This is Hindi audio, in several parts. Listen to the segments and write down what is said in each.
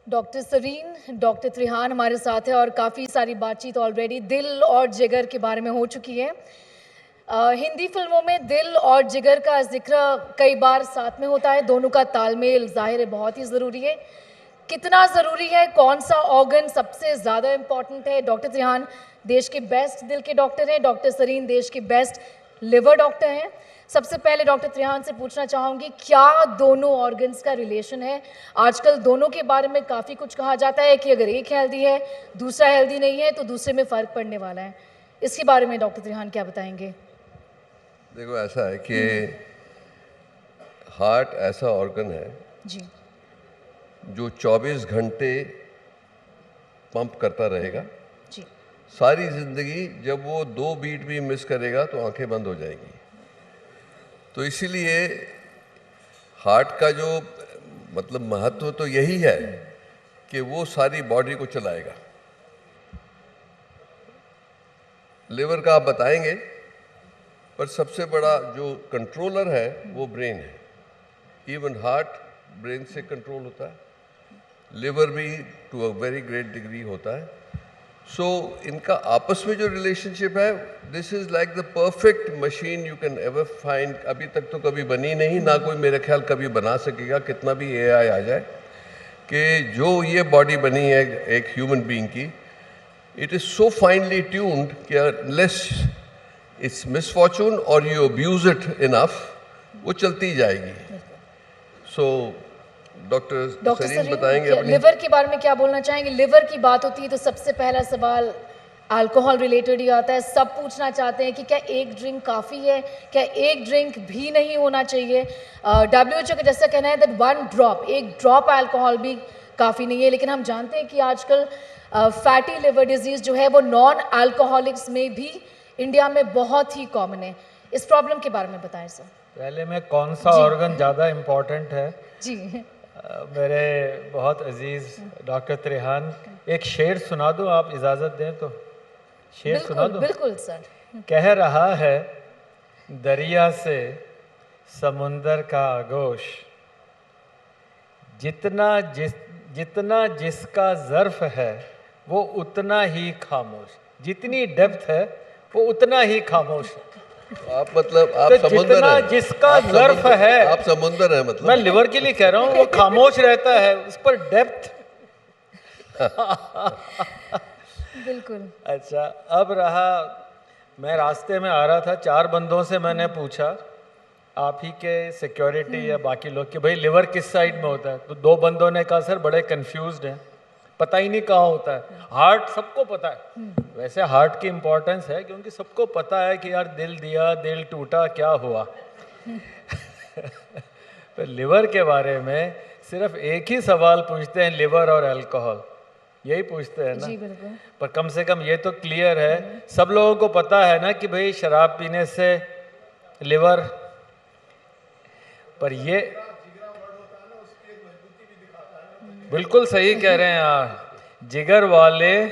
डॉक्टर सरीन, डॉक्टर त्रिहान हमारे साथ है और काफ़ी सारी बातचीत ऑलरेडी दिल और जिगर के बारे में हो चुकी है। हिंदी फिल्मों में दिल और जिगर का जिक्र कई बार साथ में होता है, दोनों का तालमेल ज़ाहिर है बहुत ही ज़रूरी है। कितना ज़रूरी है, कौन सा ऑर्गन सबसे ज़्यादा इम्पॉर्टेंट है? डॉक्टर त्रिहान देश के बेस्ट दिल के डॉक्टर हैं, डॉक्टर सरीन देश के बेस्ट लिवर डॉक्टर हैं। सबसे पहले डॉक्टर त्रिहान से पूछना चाहूँगी, क्या दोनों ऑर्गन्स का रिलेशन है? आजकल दोनों के बारे में काफ़ी कुछ कहा जाता है कि अगर एक हेल्दी है, दूसरा हेल्दी नहीं है, तो दूसरे में फ़र्क पड़ने वाला है। इसके बारे में डॉक्टर त्रिहान क्या बताएंगे? देखो, ऐसा है कि हार्ट ऐसा ऑर्गन है जी, जो 24 घंटे पंप करता रहेगा जी, सारी जिंदगी। जब वो 2 बीट भी मिस करेगा तो आंखें बंद हो जाएंगी। तो इसीलिए हार्ट का जो मतलब महत्व तो यही है कि वो सारी बॉडी को चलाएगा। लिवर का आप बताएंगे, पर सबसे बड़ा जो कंट्रोलर है वो ब्रेन है। इवन हार्ट ब्रेन से कंट्रोल होता है, लिवर भी to a very great degree होता है। सो इनका आपस में जो रिलेशनशिप है, this is like the perfect machine you can ever find. अभी तक तो कभी बनी नहीं, ना कोई मेरे ख्याल कभी बना सकेगा, कितना भी एआई आ जाए, कि जो ये बॉडी बनी है एक ह्यूमन बीइंग की, it is so finally tuned कि अनलेस इट्स मिसफॉर्चून और यू अब्यूज इट इनफ, वो चलती जाएगी। सो डॉक्टर सरीन बताएंगे अपनी लिवर के बारे में क्या बोलना चाहेंगे? लिवर की बात होती है तो सबसे पहला सवाल अल्कोहल रिलेटेड ही आता है। सब पूछना चाहते हैं कि क्या एक ड्रिंक काफ़ी है, क्या एक ड्रिंक भी नहीं होना चाहिए? WHO का जैसा कहना है दैट 1 ड्रॉप, एक ड्रॉप अल्कोहल भी काफ़ी नहीं है। लेकिन हम जानते हैं कि आजकल फैटी लिवर डिजीज़ जो है वो नॉन अल्कोहलिक्स में भी इंडिया में बहुत ही कॉमन है। इस प्रॉब्लम के बारे में बताएं सर। पहले में कौन सा ऑर्गन ज़्यादा इम्पोर्टेंट है? जी, मेरे बहुत अजीज़ डॉक्टर त्रिहान, एक शेर सुना दूं, आप इजाज़त दें तो शेर सुना बिल्कुल दूं? बिल्कुल सर। कह रहा है दरिया से समुंदर का आगोश, जितना जिसका ज़र्फ है वो उतना ही खामोश। जितनी डेप्थ है वो उतना ही खामोश है। आप मतलब आप तो समुंदर जितना हैं, जिसका आप ज़र्फ समुंदर- है, आप समुंदर हैं मतलब। मैं लिवर के लिए कह रहा हूँ, वो खामोश रहता है, उस पर डेप्थ। बिल्कुल। अच्छा, अब रहा, मैं रास्ते में आ रहा था, 4 बंदों से मैंने पूछा आप ही के सिक्योरिटी या बाकी लोग कि भाई लिवर किस साइड में होता है, तो 2 बंदों ने कहा सर बड़े कंफ्यूज्ड हैं, पता ही नहीं कहाँ होता है। हार्ट सबको पता है, वैसे हार्ट की इम्पोर्टेंस है क्योंकि सबको पता है कि यार दिल दिया, दिल टूटा, क्या हुआ। तो लिवर के बारे में सिर्फ एक ही सवाल पूछते हैं, लिवर और अल्कोहल, यही पूछते हैं ना। जी बिल्कुल। पर कम से कम ये तो क्लियर है, सब लोगों को पता है ना कि भाई शराब पीने से लिवर, पर ये बिल्कुल सही कह रहे हैं आप, जिगर वाले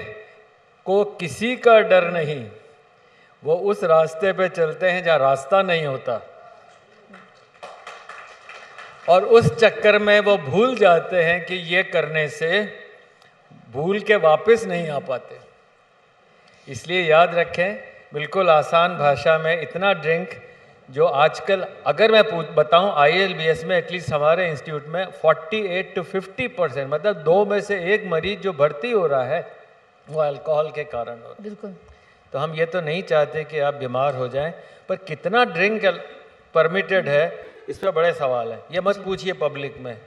को किसी का डर नहीं, वो उस रास्ते पे चलते हैं जहाँ रास्ता नहीं होता, और उस चक्कर में वो भूल जाते हैं कि ये करने से भूल के वापस नहीं आ पाते। इसलिए याद रखें, बिल्कुल आसान भाषा में, इतना ड्रिंक जो आजकल अगर मैं बताऊं ILBS में एटलीस्ट हमारे इंस्टीट्यूट में 48 to 50%, मतलब 2 में से 1 मरीज जो भर्ती हो रहा है वो अल्कोहल के कारण हो रहा है। बिल्कुल। तो हम ये तो नहीं चाहते कि आप बीमार हो जाएं, पर कितना ड्रिंक परमिटेड है इस पर बड़े सवाल हैं। ये मत पूछिए पब्लिक में।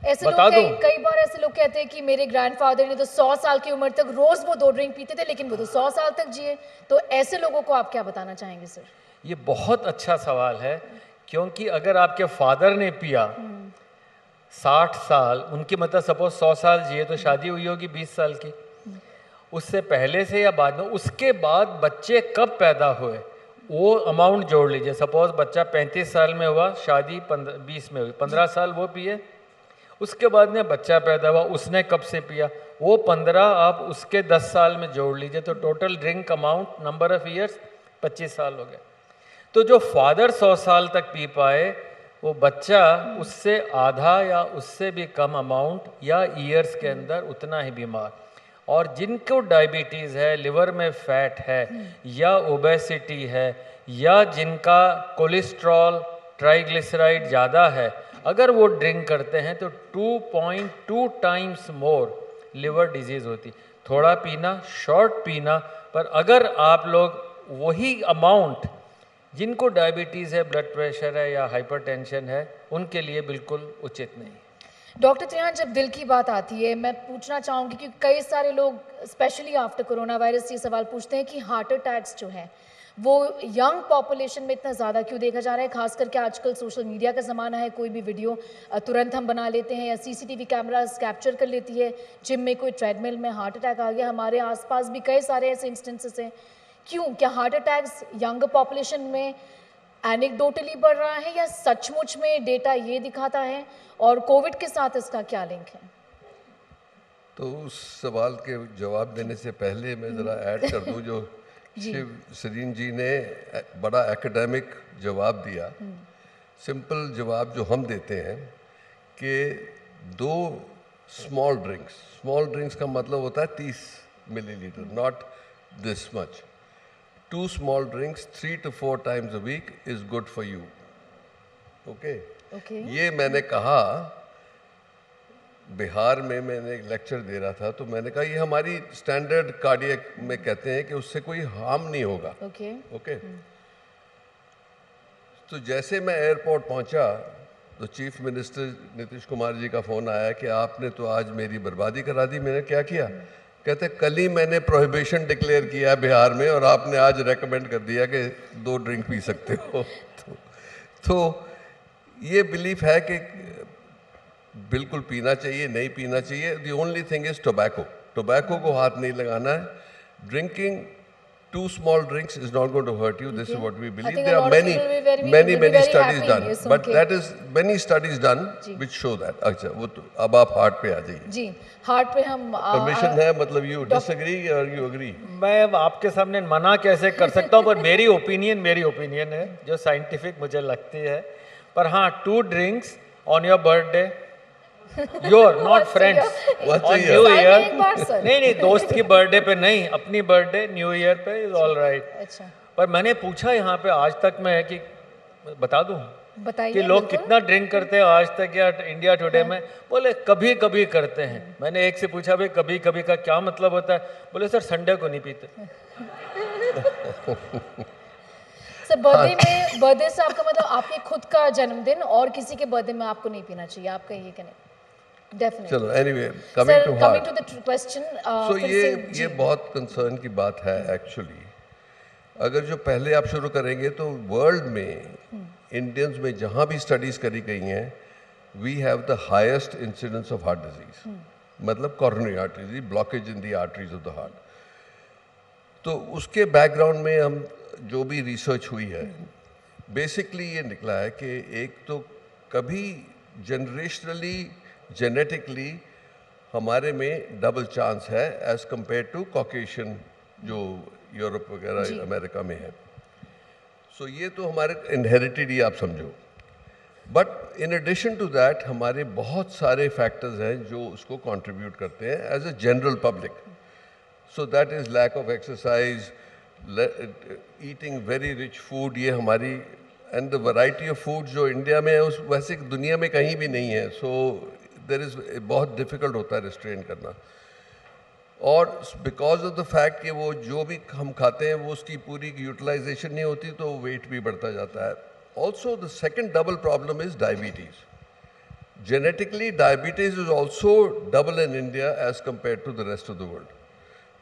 ऐसे लोग बता दूं, कई बार ऐसे लोग कहते हैं कि मेरे ग्रैंडफादर ने तो 100 साल की उम्र तक रोज वो 2 ड्रिंक पीते थे, लेकिन वो तो 100 साल तक जिए। तो ऐसे लोगों को आप क्या बताना चाहेंगे सर? ये बहुत अच्छा सवाल है, क्योंकि अगर आपके फादर ने पिया 60 साल, उनकी मतलब सपोज 100 साल जिए, तो शादी हुई होगी 20 साल की, उससे पहले से या बाद में, उसके बाद बच्चे कब पैदा हुए वो अमाउंट जोड़ लीजिए। सपोज बच्चा 35 साल में हुआ, शादी 20 में हुई, 15 साल वो पिए, उसके बाद में बच्चा पैदा हुआ, उसने कब से पिया, वो 15 आप उसके 10 साल में जोड़ लीजिए, तो total drink amount number of years 25 साल हो गए। तो जो फादर 100 साल तक पी पाए, वो बच्चा उससे आधा या उससे भी कम अमाउंट या ईयर्स के अंदर उतना ही बीमार। और जिनको डायबिटीज़ है, लिवर में फैट है या ओबेसिटी है या जिनका कोलेस्ट्रॉल ट्राइग्लिसराइड ज़्यादा है, अगर वो ड्रिंक करते हैं तो 2.2 टाइम्स मोर लिवर डिजीज़ होती। थोड़ा पीना, शॉर्ट पीना, पर अगर आप लोग वही अमाउंट, जिनको डायबिटीज़ है, ब्लड प्रेशर है या हाइपरटेंशन है, उनके लिए बिल्कुल उचित नहीं। डॉक्टर त्रिहान, जब दिल की बात आती है, मैं पूछना चाहूँगी कि कई सारे लोग स्पेशली आफ्टर कोरोना वायरस ये सवाल पूछते हैं कि हार्ट अटैक्स जो हैं वो यंग पॉपुलेशन में इतना ज़्यादा क्यों देखा जा रहा है। खास करके आजकल सोशल मीडिया का ज़माना है, कोई भी वीडियो तुरंत हम बना लेते हैं या सीसीटीवी कैमरास कैप्चर कर लेती है। जिम में कोई ट्रेडमिल में हार्ट अटैक आ गया, हमारे आसपास भी कई सारे ऐसे इंस्टेंसेस हैं। क्यों, क्या हार्ट अटैक्स यंग पॉपुलेशन में एनेक्डोटली बढ़ रहा है या सचमुच में डेटा ये दिखाता है, और कोविड के साथ इसका क्या लिंक है? तो उस सवाल के जवाब देने से पहले मैं ज़रा ऐड कर दूं जो शिव सरीन जी ने बड़ा एकेडमिक जवाब दिया। सिंपल जवाब जो हम देते हैं कि 2 स्मॉल ड्रिंक्स का मतलब होता है 30 millilitre, not this much. 2 small drinks 3 to 4 times a week is good for you. Okay? Okay. ये मैंने कहा, बिहार में मैंने एक लेक्चर दे रहा था, तो मैंने कहा ये हमारी स्टैंडर्ड कार्डियक में कहते हैं कि उससे कोई हार्म नहीं होगा। ओके। ओके। तो जैसे मैं एयरपोर्ट पहुंचा तो चीफ मिनिस्टर नीतीश कुमार जी का फ़ोन आया कि आपने तो आज मेरी बर्बादी करा दी। मैंने क्या किया? कहते कल ही मैंने प्रोहिबिशन डिक्लेयर किया है बिहार में और आपने आज रेकमेंड कर दिया कि 2 ड्रिंक पी सकते हो। तो ये बिलीफ है कि बिल्कुल पीना चाहिए, नहीं पीना चाहिए। The only thing is tobacco को हाथ नहीं लगाना है। Drinking 2 small drinks is not going to hurt you. This is what we believe. think a There are lot of many people will be many very studies happy done, in this, but okay. that is many studies done which show that. अच्छा, वो तो अब आप हार्ट पे आ जाइए। जी, हार्ट पे हम परमिशन है, मतलब यू डिसएग्री और यू एग्री? मैं अब आपके सामने मना कैसे कर सकता हूँ, पर मेरी ओपिनियन है जो साइंटिफिक मुझे लगती है। पर हाँ, 2 drinks on your birthday, your not friends, on new साल में ईयर। एक बार, सर। नहीं, दोस्त की बर्थडे पे नहीं, अपनी बर्थडे न्यू ईयर पे इज ऑल राइट। अच्छा, पर मैंने पूछा यहाँ पे आज तक मैं कि बता दूँ बताइए कि लोग बिल्कुल। कितना ड्रिंक करते हैं आज तक या इंडिया टुडे में। बोले कभी कभी करते हैं। मैंने एक से पूछा भाई कभी कभी का क्या मतलब होता है? बोले सर संडे को नहीं पीते। सर बर्थडे से आपका मतलब आपके खुद का जन्मदिन और किसी के बर्थडे में आपको नहीं पीना चाहिए, आपका ये कहना? डेफिनेटली। चलो, anyway, coming to heart. To the question, so ये बहुत कंसर्न की बात है एक्चुअली। अगर जो पहले आप शुरू करेंगे तो वर्ल्ड में इंडियंस में जहाँ भी स्टडीज करी गई हैं, we have the highest incidence of heart disease, मतलब coronary artery blockage in the arteries of the heart. तो उसके बैकग्राउंड में हम जो भी रिसर्च हुई है, बेसिकली ये निकला है कि एक तो कभी जनरेशनली जेनेटिकली हमारे में डबल चांस है एज कंपेयर टू कॉकेशियन जो यूरोप वगैरह अमेरिका में है। सो ये तो हमारे इनहेरिटेड ही आप समझो। But in addition to that हमारे बहुत सारे फैक्टर्स हैं जो उसको कंट्रीब्यूट करते हैं as a general public. So that is lack of exercise, eating very rich food, ये हमारी and the variety of food जो इंडिया में है उस वैसे दुनिया में कहीं भी नहीं है। सो देयर इज़ बहुत डिफ़िकल्ट होता है रिस्ट्रेन करना। और बिकॉज ऑफ द फैक्ट कि वो जो भी हम खाते हैं वो उसकी पूरी यूटिलाइजेशन नहीं होती, तो वेट भी बढ़ता जाता है। Also the second double problem is diabetes. Genetically diabetes is also double in India as compare to the rest of the world.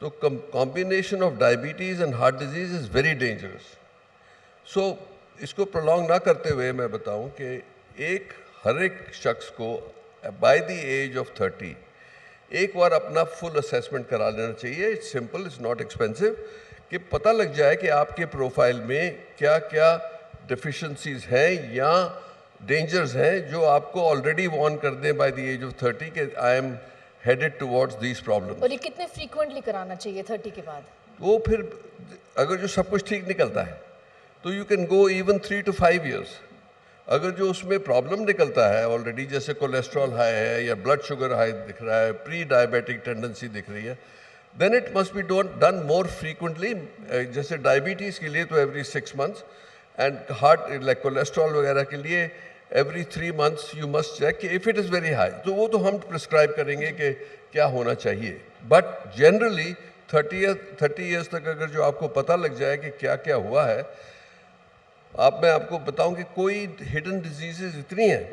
तो combination of diabetes and heart disease is very dangerous. So इसको प्रोलॉन्ग ना करते हुए मैं बताऊं कि हर एक शख्स को बाय द एज ऑफ 30 एक बार अपना फुल असेसमेंट करा लेना चाहिए। It's simple, it's not expensive, कि पता लग जाए कि आपके प्रोफाइल में क्या क्या डिफिशेंसीज हैं या डेंजर्स हैं जो आपको ऑलरेडी वार्न कर दें बाय द एज ऑफ 30 कि I M headed towards these problems. और ये कितने फ्रीक्वेंटली कराना चाहिए 30 के बाद? वो फिर अगर जो सब कुछ ठीक निकलता है तो you can go even 3 to 5 years, अगर जो उसमें प्रॉब्लम निकलता है ऑलरेडी, जैसे कोलेस्ट्रॉल हाई है या ब्लड शुगर हाई दिख रहा है, प्री डायबिटिक टेंडेंसी दिख रही है, then it must be done more frequently. जैसे डायबिटीज़ के लिए तो every 6 months, and heart like cholesterol वगैरह के लिए every 3 months you must check कि if it is very high, तो वो तो हम प्रिस्क्राइब करेंगे कि क्या होना चाहिए। बट जनरली 30 ईयर्स तक अगर जो आपको पता लग जाए कि क्या क्या हुआ है, मैं आपको बताऊं कि कोई हिडन डिजीजेज इतनी हैं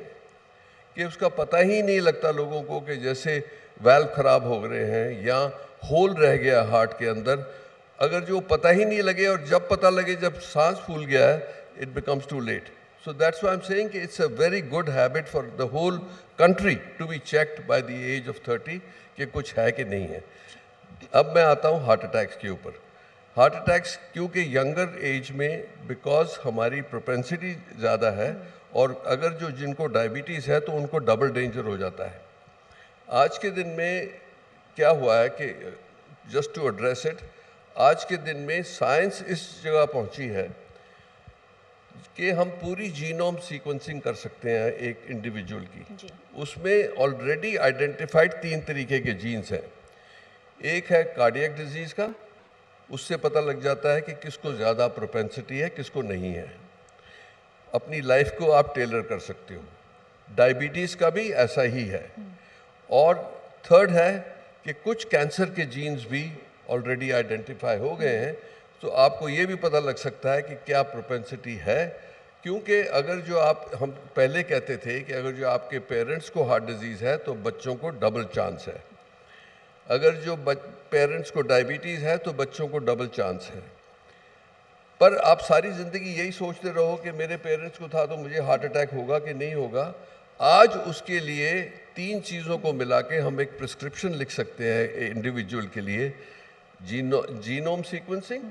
कि उसका पता ही नहीं लगता लोगों को, कि जैसे वाल्व खराब हो रहे हैं या होल रह गया हार्ट के अंदर, अगर जो पता ही नहीं लगे और जब पता लगे जब सांस फूल गया है, it becomes too late. So that's why I am saying कि it's a very good habit for the whole country to be checked by the age of 30 कि कुछ है कि नहीं है। अब मैं आता हूँ हार्ट अटैक्स के ऊपर। हार्ट अटैक्स क्योंकि यंगर एज में बिकॉज हमारी प्रोपेंसिटी ज़्यादा है, और अगर जो जिनको डायबिटीज़ है तो उनको डबल डेंजर हो जाता है। आज के दिन में क्या हुआ है कि जस्ट टू एड्रेस इट, आज के दिन में साइंस इस जगह पहुंची है कि हम पूरी जीनोम सीक्वेंसिंग कर सकते हैं एक इंडिविजुअल की। उसमें ऑलरेडी आइडेंटिफाइड 3 तरीके के जीन्स हैं। एक है कार्डियक डिजीज़ का, उससे पता लग जाता है कि किसको ज़्यादा प्रोपेंसिटी है, किसको नहीं है। अपनी लाइफ को आप टेलर कर सकते हो। डायबिटीज़ का भी ऐसा ही है। और थर्ड है कि कुछ कैंसर के जीन्स भी ऑलरेडी आइडेंटिफाई हो गए हैं, तो आपको ये भी पता लग सकता है कि क्या प्रोपेंसिटी है। क्योंकि अगर जो हम पहले कहते थे कि अगर जो आपके पेरेंट्स को हार्ट डिजीज़ है तो बच्चों को डबल चांस है, अगर जो पेरेंट्स को डायबिटीज़ है तो बच्चों को डबल चांस है। पर आप सारी ज़िंदगी यही सोचते रहो कि मेरे पेरेंट्स को था तो मुझे हार्ट अटैक होगा कि नहीं होगा। आज उसके लिए 3 चीज़ों को मिला के हम एक प्रिस्क्रिप्शन लिख सकते हैं इंडिविजुअल के लिए। Genome sequencing,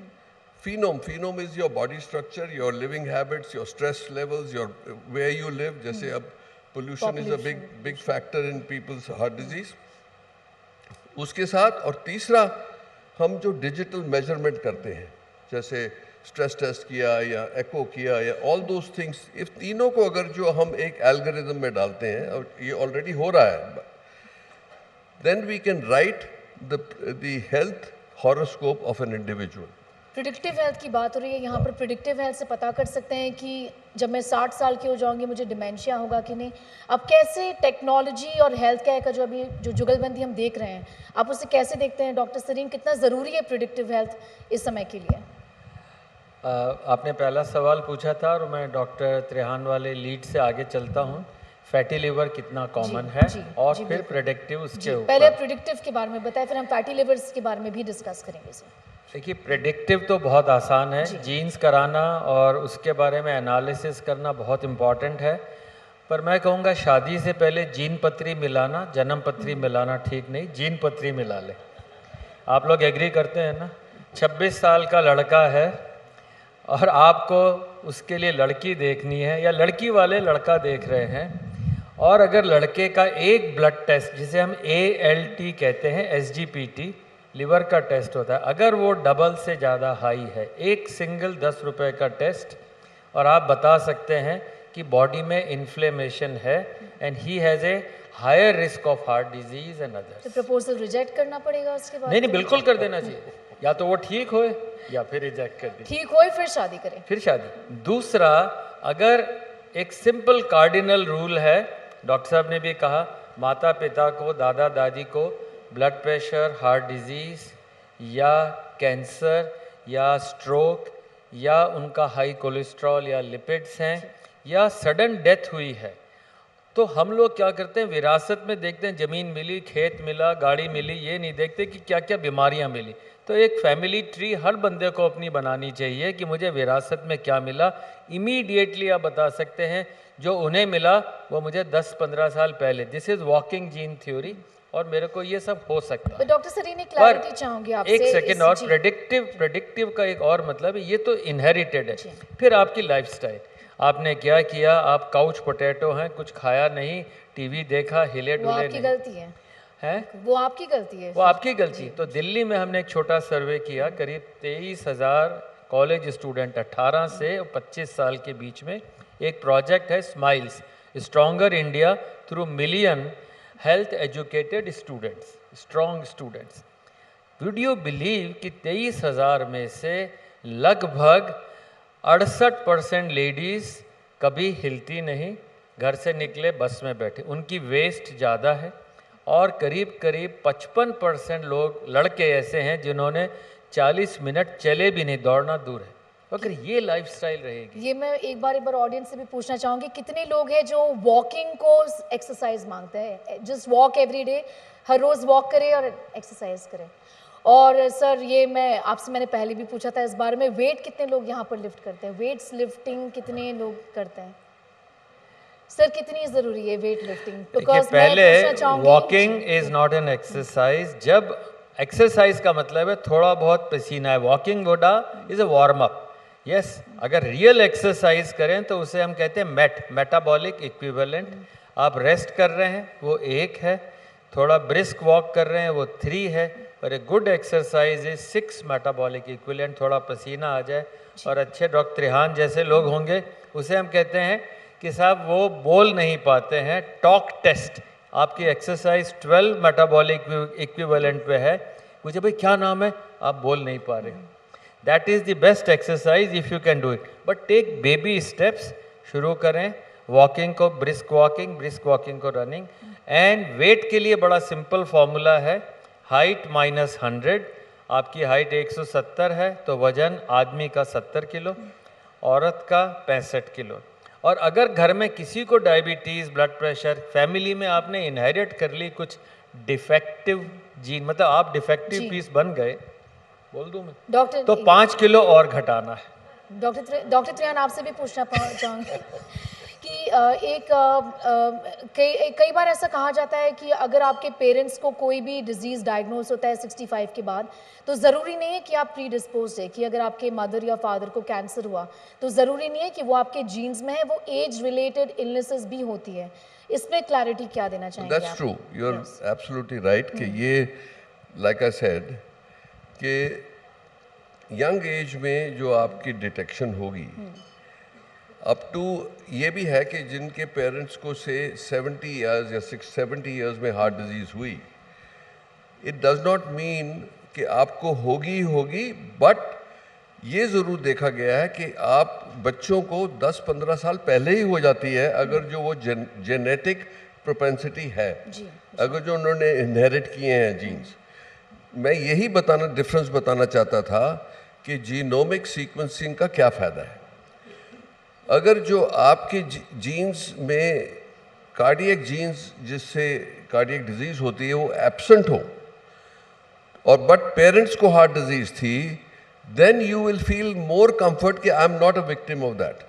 phenome is your body structure, your living habits, your stress levels, your where you live. जैसे अब pollution is a big factor in people's heart disease. उसके साथ और तीसरा, हम जो डिजिटल मेजरमेंट करते हैं, जैसे स्ट्रेस टेस्ट किया या एको किया या ऑल दोज थिंग्स, इस तीनों को अगर जो हम एक एल्गोरिदम में डालते हैं, और ये ऑलरेडी हो रहा है, then we can write the health horoscope of an individual. Predictive health की बात हो रही है यहाँ पर। प्रिडिक्टिव हेल्थ से पता कर सकते हैं कि जब मैं 60 साल की हो जाऊंगी मुझे डिमेंशिया होगा कि नहीं। अब कैसे टेक्नोलॉजी और हेल्थ केयर का जो अभी जो जुगलबंदी हम देख रहे हैं, आप उसे कैसे देखते हैं डॉक्टर सरीन? कितना ज़रूरी है प्रिडिक्टिव हेल्थ इस समय के लिए? आपने पहला सवाल पूछा था और मैं डॉक्टर त्रिहान वाले लीड से आगे चलता हूँ। फैटी लिवर कितना कॉमन है, और फिर प्रेडिक्टिव उसके ऊपर। पहले प्रिडिक्टिव के बारे में बताएं, फिर हम फैटी लिवर्स के बारे में भी डिस्कस करेंगे इसे। देखिए, प्रेडिक्टिव तो बहुत आसान है, जीन्स कराना और उसके बारे में एनालिसिस करना बहुत इम्पॉर्टेंट है। पर मैं कहूँगा शादी से पहले जीन पत्री मिलाना, जन्म पत्री मिलाना ठीक नहीं, जीन पत्री मिला ले। आप लोग एग्री करते हैं ना? 26 साल का लड़का है और आपको उसके लिए लड़की देखनी है, या लड़की वाले लड़का देख रहे हैं, और अगर लड़के का एक ब्लड टेस्ट, जिसे हम ALT कहते हैं, SGPT लिवर का टेस्ट होता है, अगर वो डबल से ज़्यादा हाई है, एक सिंगल 10 रुपए का टेस्ट, और आप बता सकते हैं कि बॉडी में इन्फ्लेमेशन है and he has a higher risk of heart disease and others, तो प्रपोजल रिजेक्ट करना पड़ेगा उसके बाद? नहीं, बिल्कुल कर देना चाहिए। या तो वो ठीक होए या फिर रिजेक्ट कर दी। ठीक होए फिर शादी करें। फिर शादी। दूसरा, अगर एक सिंपल कार्डिनल रूल है, डॉक्टर साहब ने भी कहा, माता पिता को, दादा दादी को ब्लड प्रेशर, हार्ट डिजीज़ या कैंसर या स्ट्रोक या उनका हाई कोलेस्ट्रॉल या लिपिड्स हैं या सडन डेथ हुई है, तो हम लोग क्या करते हैं, विरासत में देखते हैं, ज़मीन मिली, खेत मिला, गाड़ी मिली, ये नहीं देखते कि क्या क्या बीमारियां मिली। तो एक फैमिली ट्री हर बंदे को अपनी बनानी चाहिए कि मुझे विरासत में क्या मिला। इमीडिएटली आप बता सकते हैं जो उन्हें मिला वो मुझे 10-15 साल पहले। This is walking gene theory, और मेरे को ये सब हो सकता है। डॉक्टर सरीन, एक क्लैरिटी चाहूंगी आपसे। एक सेकेंड और, प्रेडिक्टिव का एक और मतलब है, ये तो इनहेरिटेड है। फिर आपकी लाइफस्टाइल, आपने क्या किया, आप काउच पोटैटो हैं, कुछ खाया नहीं, टीवी देखा, हिले डुले नहीं, आपकी गलती है, वो आपकी गलती है, वो आपकी गलती। तो दिल्ली में हमने एक छोटा सर्वे किया, करीब 23,000 कॉलेज स्टूडेंट 18 से 25 साल के बीच में, एक प्रोजेक्ट है smiles, stronger India through million health educated students, strong students. Would you believe कि 23,000 में से लगभग 68% लेडीज़ कभी हिलती नहीं, घर से निकले बस में बैठे, उनकी वेस्ट ज़्यादा है। और करीब करीब 55% लोग लड़के ऐसे हैं जिन्होंने 40 मिनट चले भी नहीं, दौड़ना दूर है। अगर ये लाइफस्टाइल रहेगी, ये मैं एक बार ऑडियंस से भी पूछना चाहूँगी, कितने लोग हैं जो वॉकिंग को एक्सरसाइज मांगते हैं, जस्ट वॉक एवरी डे, हर रोज़ वॉक करें और एक्सरसाइज करें। और सर ये मैंने पहले भी पूछा था इस बारे में, वेट कितने लोग यहाँ पर लिफ्ट करते हैं, वेट्स लिफ्टिंग कितने लोग करते हैं सर, कितनी ज़रूरी है वेट लिफ्टिंग? देखिए पहले walking is not an exercise. जब एक्सरसाइज का मतलब है थोड़ा बहुत पसीना है, वॉकिंग गोडा is a warm up. Yes, अगर रियल एक्सरसाइज करें तो उसे हम कहते हैं मेटाबॉलिक इक्विवेलेंट। आप रेस्ट कर रहे हैं वो 1 है, थोड़ा ब्रिस्क वॉक कर रहे हैं वो 3 है, और a good exercise is 6 metabolic equivalent. थोड़ा पसीना आ जाए और अच्छे डॉक्टर त्रिहान जैसे लोग होंगे, उसे हम कहते हैं कि साहब वो बोल नहीं पाते हैं, टॉक टेस्ट। आपकी एक्सरसाइज 12 मेटाबॉलिक इक्विवेलेंट पे है, मुझे भाई क्या नाम है, आप बोल नहीं पा रहे। That is the best exercise if you can do it, but take baby steps. शुरू करें वॉकिंग को, ब्रिस्क वॉकिंग को रनिंग। एंड वेट के लिए बड़ा सिंपल फॉर्मूला है, हाइट माइनस 100। आपकी हाइट 170 है तो वजन आदमी का 70 किलो, औरत का 65 किलो। और अगर घर में किसी को डायबिटीज़, ब्लड प्रेशर, फैमिली में आपने इनहेरिट कर ली कुछ डिफेक्टिव जीन, मतलब आप डिफेक्टिव पीस बन गए, बोल दूं मैं डॉक्टर, तो 5 किलो और घटाना है। डॉक्टर त्रिहान आपसे भी पूछना चाहूँगी कि कई बार ऐसा कहा जाता है कि अगर आपके पेरेंट्स को कोई भी डिजीज़ डायग्नोज होता है 65 के बाद, तो ज़रूरी नहीं है कि आप प्री डिस्पोज है, कि अगर आपके मदर या फादर को कैंसर हुआ तो ज़रूरी नहीं है कि वो आपके जीन्स में है, वो एज रिलेटेड इलनेसेस भी होती है। इसमें क्लैरिटी क्या देना चाहेंगे? That's true, you are absolutely right कि ये लाइक आई सेड कि यंग एज में जो आपकी डिटेक्शन होगी, अप टू ये भी है कि जिनके पेरेंट्स को से 70 इयर्स या 70 इयर्स में हार्ट डिजीज़ हुई, इट डज नॉट मीन कि आपको होगी, बट ये ज़रूर देखा गया है कि आप बच्चों को 10-15 साल पहले ही हो जाती है, अगर जो वो जेनेटिक प्रोपेंसिटी है, अगर जो उन्होंने इनहेरिट किए हैं जीन्स। मैं यही डिफरेंस बताना चाहता था कि जीनोमिक सीक्वेंसिंग का क्या फ़ायदा है। अगर जो आपके जीन्स में कार्डियक जीन्स जिससे कार्डियक डिजीज़ होती है वो एब्सेंट हो, और बट पेरेंट्स को हार्ट डिजीज़ थी, then you will feel more comfort कि I am not a victim of that.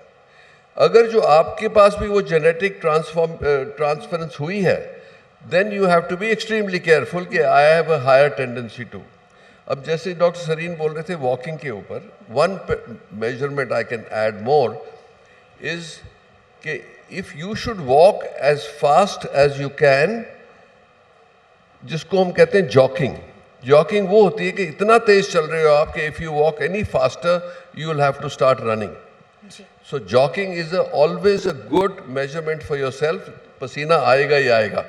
अगर जो आपके पास भी वो जेनेटिक ट्रांसफरेंस हुई है, then you have to be extremely careful कि I have a higher tendency to. अब जैसे डॉक्टर सरीन बोल रहे थे वॉकिंग के ऊपर, one measurement I can add more is कि if you should walk as fast as you can, जिसको हम कहते हैं जॉकिंग। जॉकिंग वो होती है कि इतना तेज चल रहे हो आप कि if you walk any faster you will have to start running. So jogging is always a good measurement for yourself. पसीना आएगा ही आएगा,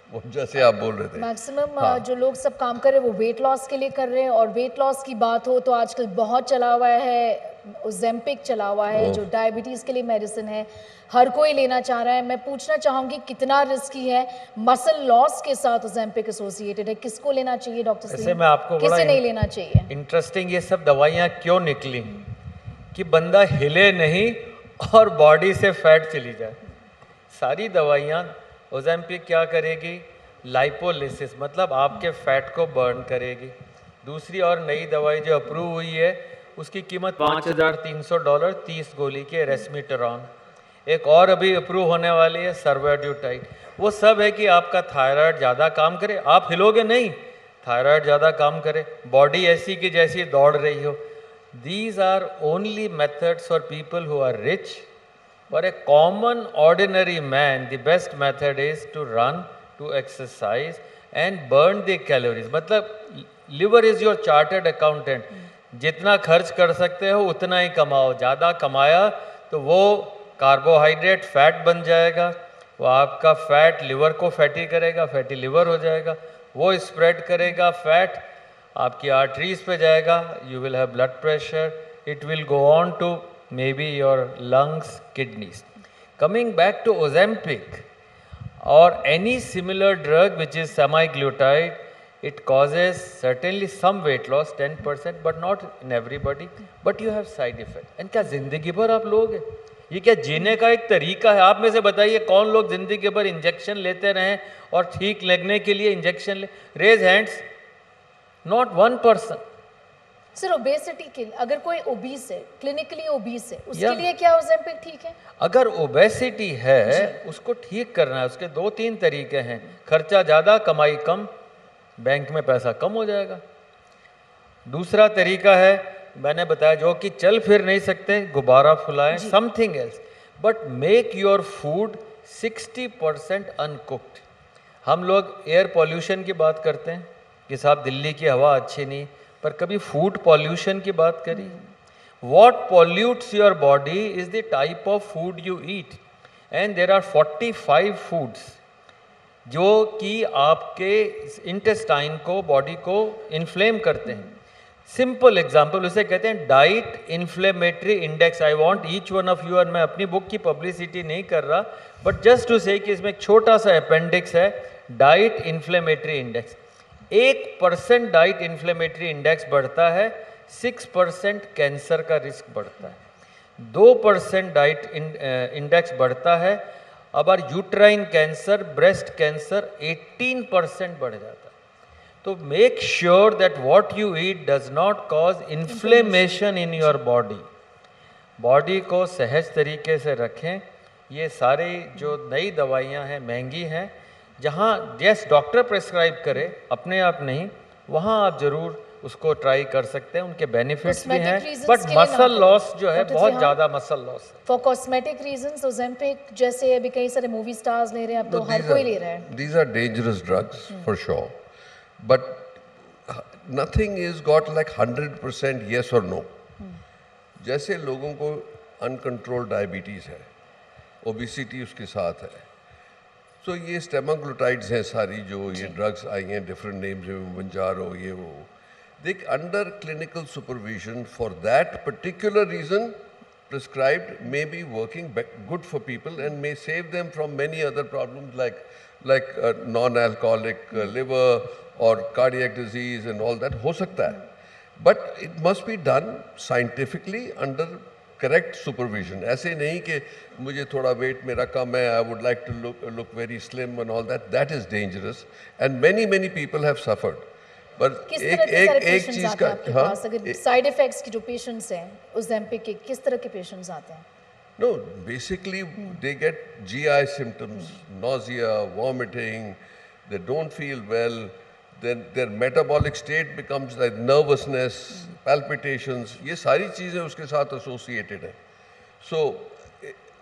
जैसे आप बोल रहे थे। मैक्सिमम जो लोग सब काम कर रहे हैं वो वेट लॉस के लिए कर रहे हैं, और वेट लॉस की बात हो तो आजकल बहुत चला हुआ है ओजेम्पिक, चला हुआ है जो डायबिटीज़ के लिए मेडिसिन है, हर कोई लेना चाह रहा है। मैं पूछना चाहूँगी कितना रिस्की है मसल लॉस के साथ ओजेम्पिक एसोसिएटेड है, किसको लेना चाहिए डॉक्टर ऐसे सलीम? मैं आपको किसे नहीं लेना चाहिए? इंटरेस्टिंग ये सब दवाइयाँ क्यों निकली कि बंदा हिले नहीं और बॉडी से फैट चली जाए। सारी दवाइयाँ, ओजेम्पिक क्या करेगी, लाइपोलिसिस, मतलब आपके फैट को बर्न करेगी। दूसरी और नई दवाई जो अप्रूव हुई है उसकी कीमत $5,300, 30 गोली के रेस्मिटेरॉन। एक और अभी अप्रूव होने वाली है सर्वाड्यूटाइड। वो सब है कि आपका थायराइड ज़्यादा काम करे, आप हिलोगे नहीं, थायराइड ज़्यादा काम करे, बॉडी ऐसी की जैसी दौड़ रही हो। These are only methods for people who are rich. For a common ordinary man, the best method is to run, to exercise and burn the calories. मतलब liver is your chartered accountant. जितना खर्च कर सकते हो उतना ही कमाओ, ज़्यादा कमाया तो वो कार्बोहाइड्रेट फैट बन जाएगा, वो आपका फैट लिवर को फैटी करेगा, फैटी लिवर हो जाएगा, वो स्प्रेड करेगा फैट, आपकी आर्टरीज पे जाएगा, you will have blood pressure, it will go on to maybe your lungs, kidneys. Coming back to Ozempic or any similar drug which is semaglutide, it causes certainly some weight loss 10% but not in everybody, but you have side effect. And क्या जिंदगी भर आप लोगे? ये क्या जीने का एक तरीका है? आप में से बताइए कौन लोग जिंदगी भर इंजेक्शन लेते रहें और ठीक लगने के लिए इंजेक्शन ले? Raise hands. Not one person. Sir obesity के लिए अगर कोई ओबीस है, क्लिनिकली ओबीस है, उसके Yeah. लिए क्या Ozempic ठीक है? अगर ओबेसिटी है उसको ठीक करना है, उसके 2-3 तरीके हैं. खर्चा ज़्यादा, कमाई कम, बैंक में पैसा कम हो जाएगा. दूसरा तरीका है मैंने बताया, जो कि चल फिर नहीं सकते, गुब्बारा फुलाएं, something else, but make your food 60% uncooked. हम लोग एयर पॉल्यूशन की बात करते हैं कि साहब दिल्ली की हवा अच्छी नहीं, पर कभी फूड पॉल्यूशन की बात करी? What pollutes your body is the type of food you eat, and there are 45 foods जो कि आपके इंटेस्टाइन को, बॉडी को इन्फ्लेम करते हैं. सिंपल एग्जाम्पल उसे कहते हैं diet inflammatory index. I want each one of you, और मैं अपनी बुक की पब्लिसिटी नहीं कर रहा, बट जस्ट टू से कि इसमें एक छोटा सा अपेंडिक्स है, diet inflammatory index. 1% diet inflammatory index बढ़ता है, 6% कैंसर का रिस्क बढ़ता है. 2% डाइट इंडेक्स बढ़ता है, अब यूट्राइन कैंसर, ब्रेस्ट कैंसर 18% बढ़ जाता है. तो make sure that what you eat does not cause inflammation in your body. Body को सहज तरीके से रखें. ये सारी जो नई दवाइयाँ हैं महंगी हैं, जहाँ जैस डॉक्टर प्रेस्क्राइब करे, अपने आप नहीं, वहाँ आप ज़रूर उसको ट्राई कर सकते हैं. उनके बेनिफिट्स भी हैं, बट मसल लॉस जो है बहुत ज़्यादा मसल लॉस है. फॉर कॉस्मेटिक रीजंस Ozempic जैसे अभी कई सारे मूवी स्टार्स ले रहे हैं, अब तो हर कोई ले रहा है. These are dangerous drugs for sure, but nothing is got like 100% yes or no. जैसे लोगों को अनकंट्रोल्ड डायबिटीज़ है, ओबिसिटी उसके साथ है, तो ये स्टेमाग्लुटाइड्स हैं सारी जो ये ड्रग्स आई हैं, डिफरेंट नेम्स हैं, मंजारो, ये वो, they under clinical supervision for that particular reason prescribed may be working good for people and may save them from many other problems like non-alcoholic liver or cardiac disease and all that. हो सकता है, but it must be done scientifically under correct supervision. ऐसे नहीं कि मुझे थोड़ा weight मेरा कम है, I would like to look very slim and all that. That is dangerous and many people have suffered. पर किस तरह के सारे एक पेशेंट्स चीज आते का, हैं आपके पास? अगर साइड इफेक्ट्स की जो पेशेंट्स हैं Ozempic के, किस तरह के पेशेंट्स आते हैं? No, basically they get GI symptoms, nausea, vomiting, they don't feel well, then their metabolic state becomes like nervousness, palpitations, ये सारी चीजें उसके साथ associated हैं. So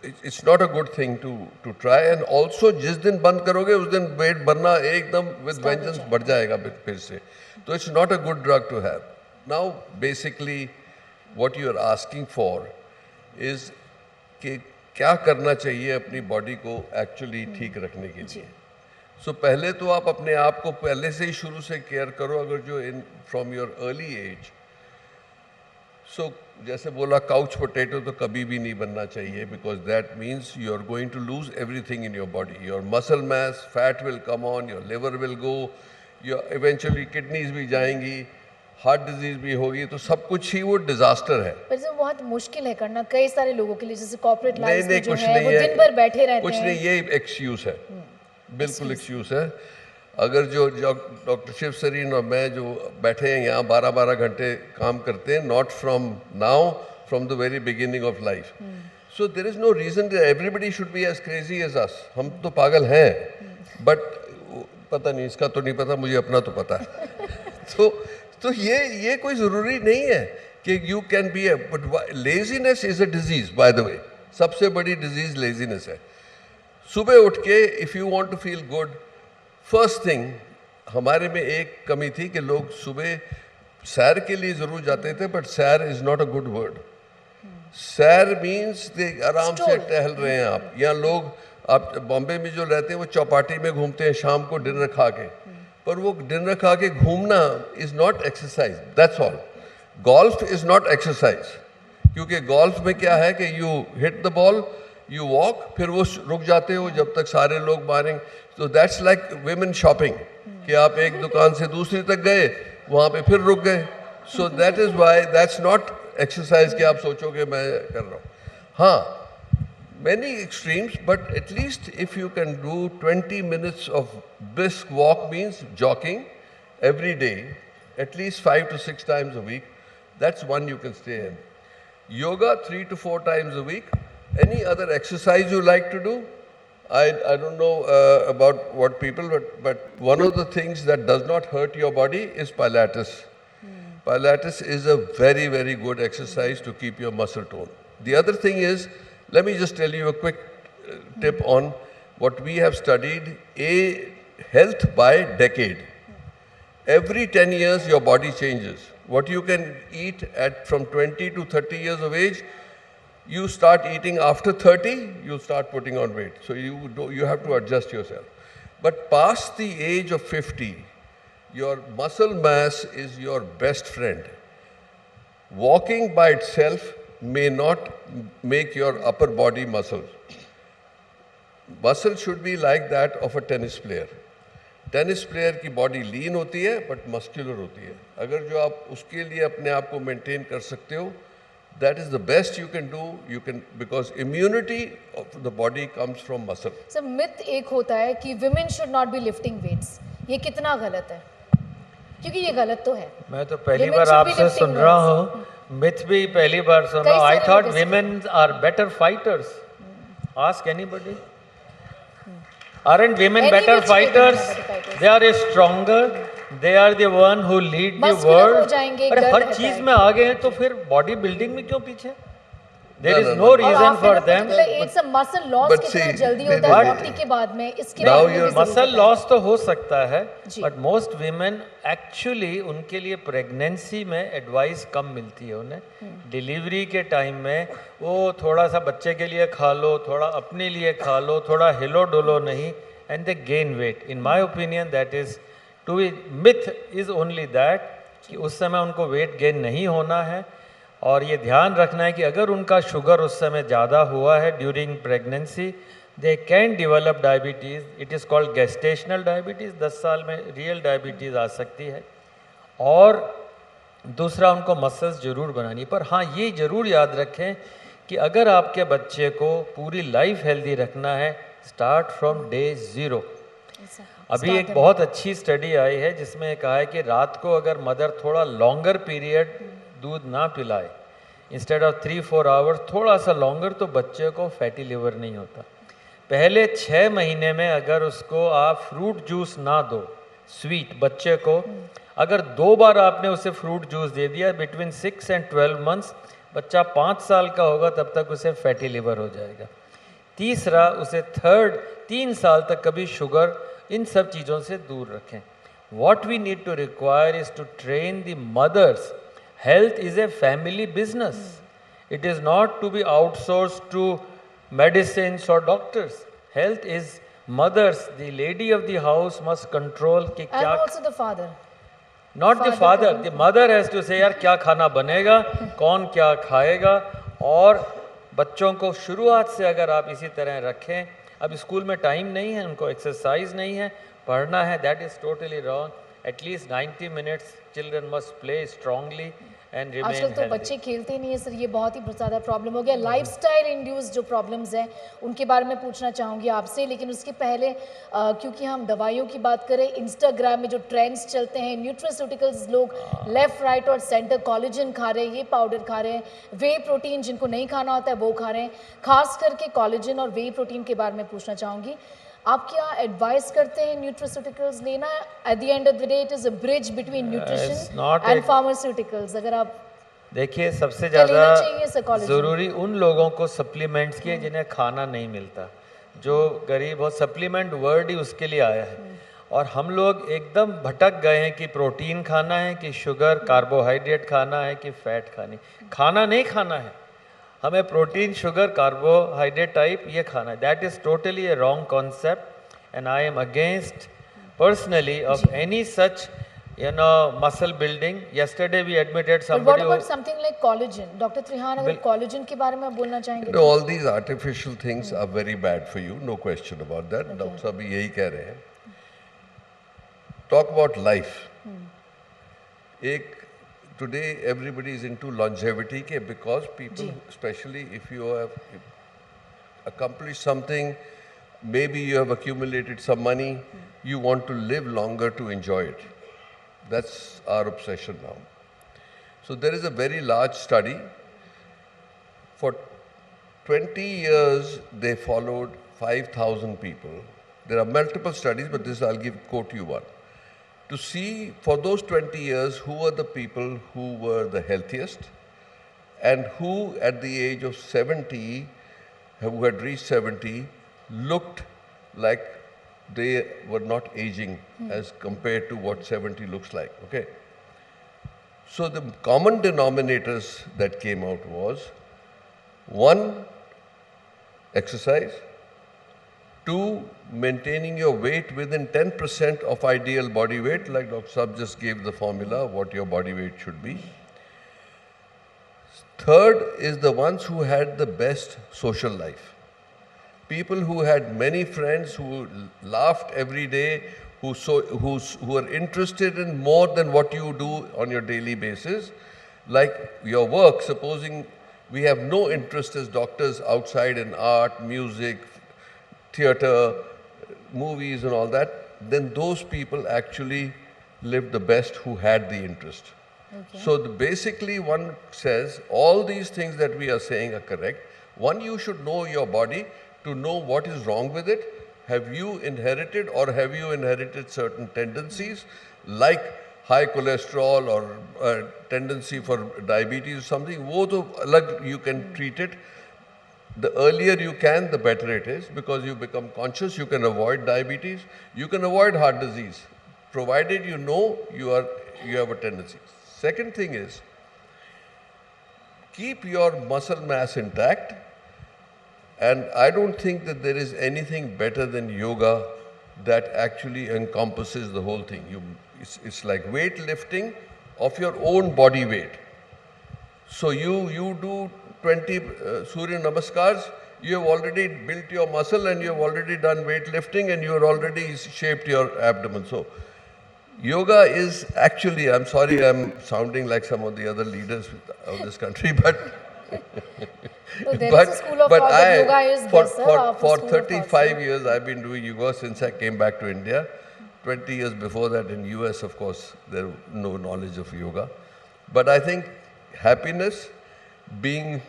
it's not a good thing to try, and also जिस दिन बंद करोगे उस दिन वेट बढ़ना एकदम with vengeance बढ़ जाएगा फिर से. तो it's not a good drug to have. Now basically what you are asking for is कि क्या करना चाहिए अपनी बॉडी को एक्चुअली ठीक रखने के लिए. सो पहले तो आप अपने आप को पहले से ही शुरू से केयर करो, अगर जो in from your early age. So जैसे बोला काउच पोटैटो तो कभी भी नहीं बनना चाहिए, because that means you are going to lose everything in your body. Your muscle mass, fat will come on, your liver will go, your eventually kidneys भी जाएंगी, हार्ट डिजीज भी होगी, तो सब कुछ ही वो डिजास्टर है. पर इसमें बहुत मुश्किल है करना कई सारे लोगों के लिए, जैसे कॉर्पोरेट लाइफ में जो कुछ है नहीं वो है, दिन भर बैठे रहते कुछ हैं. नहीं, ये एक्सक्यूज है, बिल्कुल एक्सक्यूज है. अगर जो डॉक्टर शिव सरीन और मैं जो बैठे हैं यहाँ 12-12 घंटे काम करते हैं, not from now, from the very beginning of life. So there is no reason everybody should be as crazy as us. हम तो पागल हैं, बट पता नहीं, इसका तो नहीं पता, मुझे अपना तो पता है. तो ये कोई ज़रूरी नहीं है कि you can be a, but laziness is a disease, by the way. सबसे बड़ी डिजीज़ लेजीनेस है. सुबह उठ के if you want to feel good, first thing, हमारे में एक कमी थी कि लोग सुबह सैर के लिए ज़रूर जाते थे, बट सैर is not a good word. सैर मीन्स आराम से Stroll. टहल रहे हैं आप। यहाँ लोग, आप बॉम्बे में जो रहते हैं वो चौपाटी में घूमते हैं शाम को डिनर खा के, पर वो डिनर खा के घूमना is not exercise, that's all. Golf is not exercise, क्योंकि गोल्फ में क्या है कि you hit the ball, you walk, फिर वो रुक जाते हो जब तक सारे लोग मारेंगे। तो दैट्स लाइक विमेन शॉपिंग, कि आप एक दुकान से दूसरी तक गए, वहाँ पे फिर रुक गए। So that is why that's not exercise कि आप सोचोगे मैं कर रहा हूँ। हाँ, many extremes, but at least if you can do 20 minutes of brisk walk, means jogging every day, at least 5 to 6 times a week, that's one you can stay in. Yoga 3 to 4 times a week. Any other exercise you like to do? I don't know about what people, but one of the things that does not hurt your body is Pilates. Pilates is a very, very good exercise to keep your muscle tone. The other thing is, let me just tell you a quick tip on what we have studied, health by decade. Every 10 years, your body changes. What you can eat from 20 to 30 years of age, you start eating after 30, you start putting on weight. So you have to adjust yourself. But past the age of 50, your muscle mass is your best friend. Walking by itself may not make your upper body muscle. Muscle should be like that of a tennis player. Tennis player की बॉडी लीन होती है बट मस्कुलर होती है। अगर जो आप उसके लिए अपने आप को मेंटेन कर सकते हो, that is the best you can do. You can, because immunity of the body comes from muscle. Sir myth एक होता है कि women should not be lifting weights, ये कितना गलत है? क्योंकि ये गलत तो है। मैं तो पहली Women बार should be आपसे lifting सुन रहा weights. हूँ, मिथ भी पहली बार सुन रहा हूँ। आई सारे थॉट लोग ऐसे- women are better fighters. Ask anybody, aren't women Any better which way women are fighters? better fighters. They are stronger, they are the one who lead the Muscular हो world. जाएंगे, अरे डर हर रहता चीज है। में आगे हैं, तो फिर बॉडी बिल्डिंग में क्यों पीछे? There is No, no no. और reason after for a them. particular age से मसल लॉस but कितना see, जल्दी they- होता है they- 40 के बाद में, इसके Now बारे में you're- भी जरूर मसल बताएं। लॉस तो हो सकता है, जी। बट मोस्ट वीमेन एक्चुअली उनके लिए प्रेगनेंसी में एडवाइस कम मिलती है उन्हें। डिलीवरी के टाइम में वो थोड़ा सा बच्चे के लिए खा लो, थोड़ा अपने लिए खा लो, थोड़ा हिलो डुलो नहीं, and they gain weight. In my opinion that is to be myth is only that कि उस समय उनको वेट गेन नहीं होना है। और ये ध्यान रखना है कि अगर उनका शुगर उस समय ज़्यादा हुआ है during pregnancy, they can develop diabetes. It is called gestational diabetes. 10 साल में रियल डायबिटीज़ आ सकती है। और दूसरा, उनको मसल्स ज़रूर बनानी। पर हाँ, ये ज़रूर याद रखें कि अगर आपके बच्चे को पूरी लाइफ हेल्दी रखना है, स्टार्ट फ्रॉम डे 0। अभी एक बहुत अच्छी स्टडी आई है जिसमें कहा है कि रात को अगर मदर थोड़ा लॉन्गर पीरियड दूध ना पिलाए, इंस्टेड ऑफ 3-4 आवर्स थोड़ा सा लॉन्गर, तो बच्चे को फैटी लिवर नहीं होता। पहले 6 महीने में अगर उसको आप फ्रूट जूस ना दो, स्वीट, बच्चे को अगर 2 बार आपने उसे फ्रूट जूस दे दिया, बिटवीन 6 एंड 12 मंथ्स, बच्चा 5 साल का होगा तब तक उसे फैटी लिवर हो जाएगा। तीसरा, उसे 3 साल तक कभी शुगर, इन सब चीज़ों से दूर रखें। What we need to require is to train the mothers. Health is a family business. It is not to be outsourced to medicines or doctors. Health is mothers. The lady of the house must control कि And क्या, also the father. not the father. The mother has to say यार क्या खाना बनेगा, कौन क्या खाएगा। और बच्चों को शुरुआत से अगर आप इसी तरह रखें, अब स्कूल में टाइम नहीं है, उनको एक्सरसाइज नहीं है, पढ़ना है, that is totally wrong. At least 90 minutes children must play strongly and remain आजकल तो बच्चे खेलते ही नहीं है सर, ये बहुत ही ज़्यादा प्रॉब्लम हो गया। लाइफस्टाइल इंड्यूस जो प्रॉब्लम्स हैं उनके बारे में पूछना चाहूँगी आपसे, लेकिन उसके पहले क्योंकि हम दवाइयों की बात करें, इंस्टाग्राम में जो ट्रेंड्स चलते हैं, न्यूट्रास्यूटिकल्स, लोग लेफ्ट राइट और सेंटर कॉलेजन खा रहे हैं, ये पाउडर खा रहे हैं, वे प्रोटीन जिनको नहीं खाना होता है वो खा रहे हैं, खास करके कॉलेजन और वे प्रोटीन के बारे में पूछना चाहूँगी। आप क्या एडवाइस करते हैं न्यूट्रास्यूटिकल्स लेना? At the end of the day it is a bridge between nutrition not and a- pharmaceuticals. अगर आप देखिए, सबसे क्या लेना ज़्यादा चाहिए psychology? ज़रूरी उन लोगों को सप्लीमेंट्स की है जिन्हें खाना नहीं मिलता, जो गरीब हो। सप्लीमेंट वर्ड ही उसके लिए आया है। और हम लोग एकदम भटक गए हैं कि प्रोटीन खाना है कि शुगर कार्बोहाइड्रेट खाना है कि फैट खानी। खाना नहीं खाना है, हमें प्रोटीन, शुगर, कार्बोहाइड्रेट टाइप ये खाना है. That is totally A wrong concept and I am against personally of any such muscle building. yesterday we admitted But what somebody about something like collagen? Doctor Trehan, अगर collagen के बारे में आप बोलना चाहेंगे? all these artificial things are very bad for you, no question about that. Doctor साहब भी यही कह रहे हैं. Talk about life. Today everybody is into longevity because people, especially if you have accomplished something, maybe you have accumulated some money, you want to live longer to enjoy it. That's our obsession now. So there is a very large study. For 20 years, they followed 5,000 people. There are multiple studies, but this I'll quote you one. To see for those 20 years who were the people who were the healthiest and who at the age of 70, who had reached 70, looked like they were not aging as compared to what 70 looks like, okay? So the common denominators that came out was 1, exercise, 2, maintaining your weight within 10% of ideal body weight, like Dr. Saab just gave the formula of what your body weight should be. 3rd is the ones who had the best social life. People who had many friends, who laughed every day, who are interested in more than what you do on your daily basis, like your work. Supposing we have no interest as doctors outside in art, music, theater, movies and all that, then those people actually lived the best who had the interest. Okay. So basically one says all these things that we are saying are correct. One, you should know your body to know what is wrong with it. Have you inherited or have you inherited certain tendencies like high cholesterol or tendency for diabetes or something? वो तो अलग, you can treat it. The earlier you can, the better it is, because you become conscious, you can avoid diabetes, you can avoid heart disease, provided you know you have a tendency. Second thing is, keep your muscle mass intact. And I don't think that there is anything better than yoga that actually encompasses the whole thing. It's like weightlifting of your own body weight. So you do 20 Surya Namaskars, you have already built your muscle and you have already done weightlifting and you have already shaped your abdomen. So yoga is actually, I'm sorry I'm sounding like some of the other leaders of this country, but So there is a school of thought that yoga is best, sir. For 35 years I've been doing yoga since I came back to India. 20 years before that in US, of course, there was no knowledge of yoga. But I think happiness, being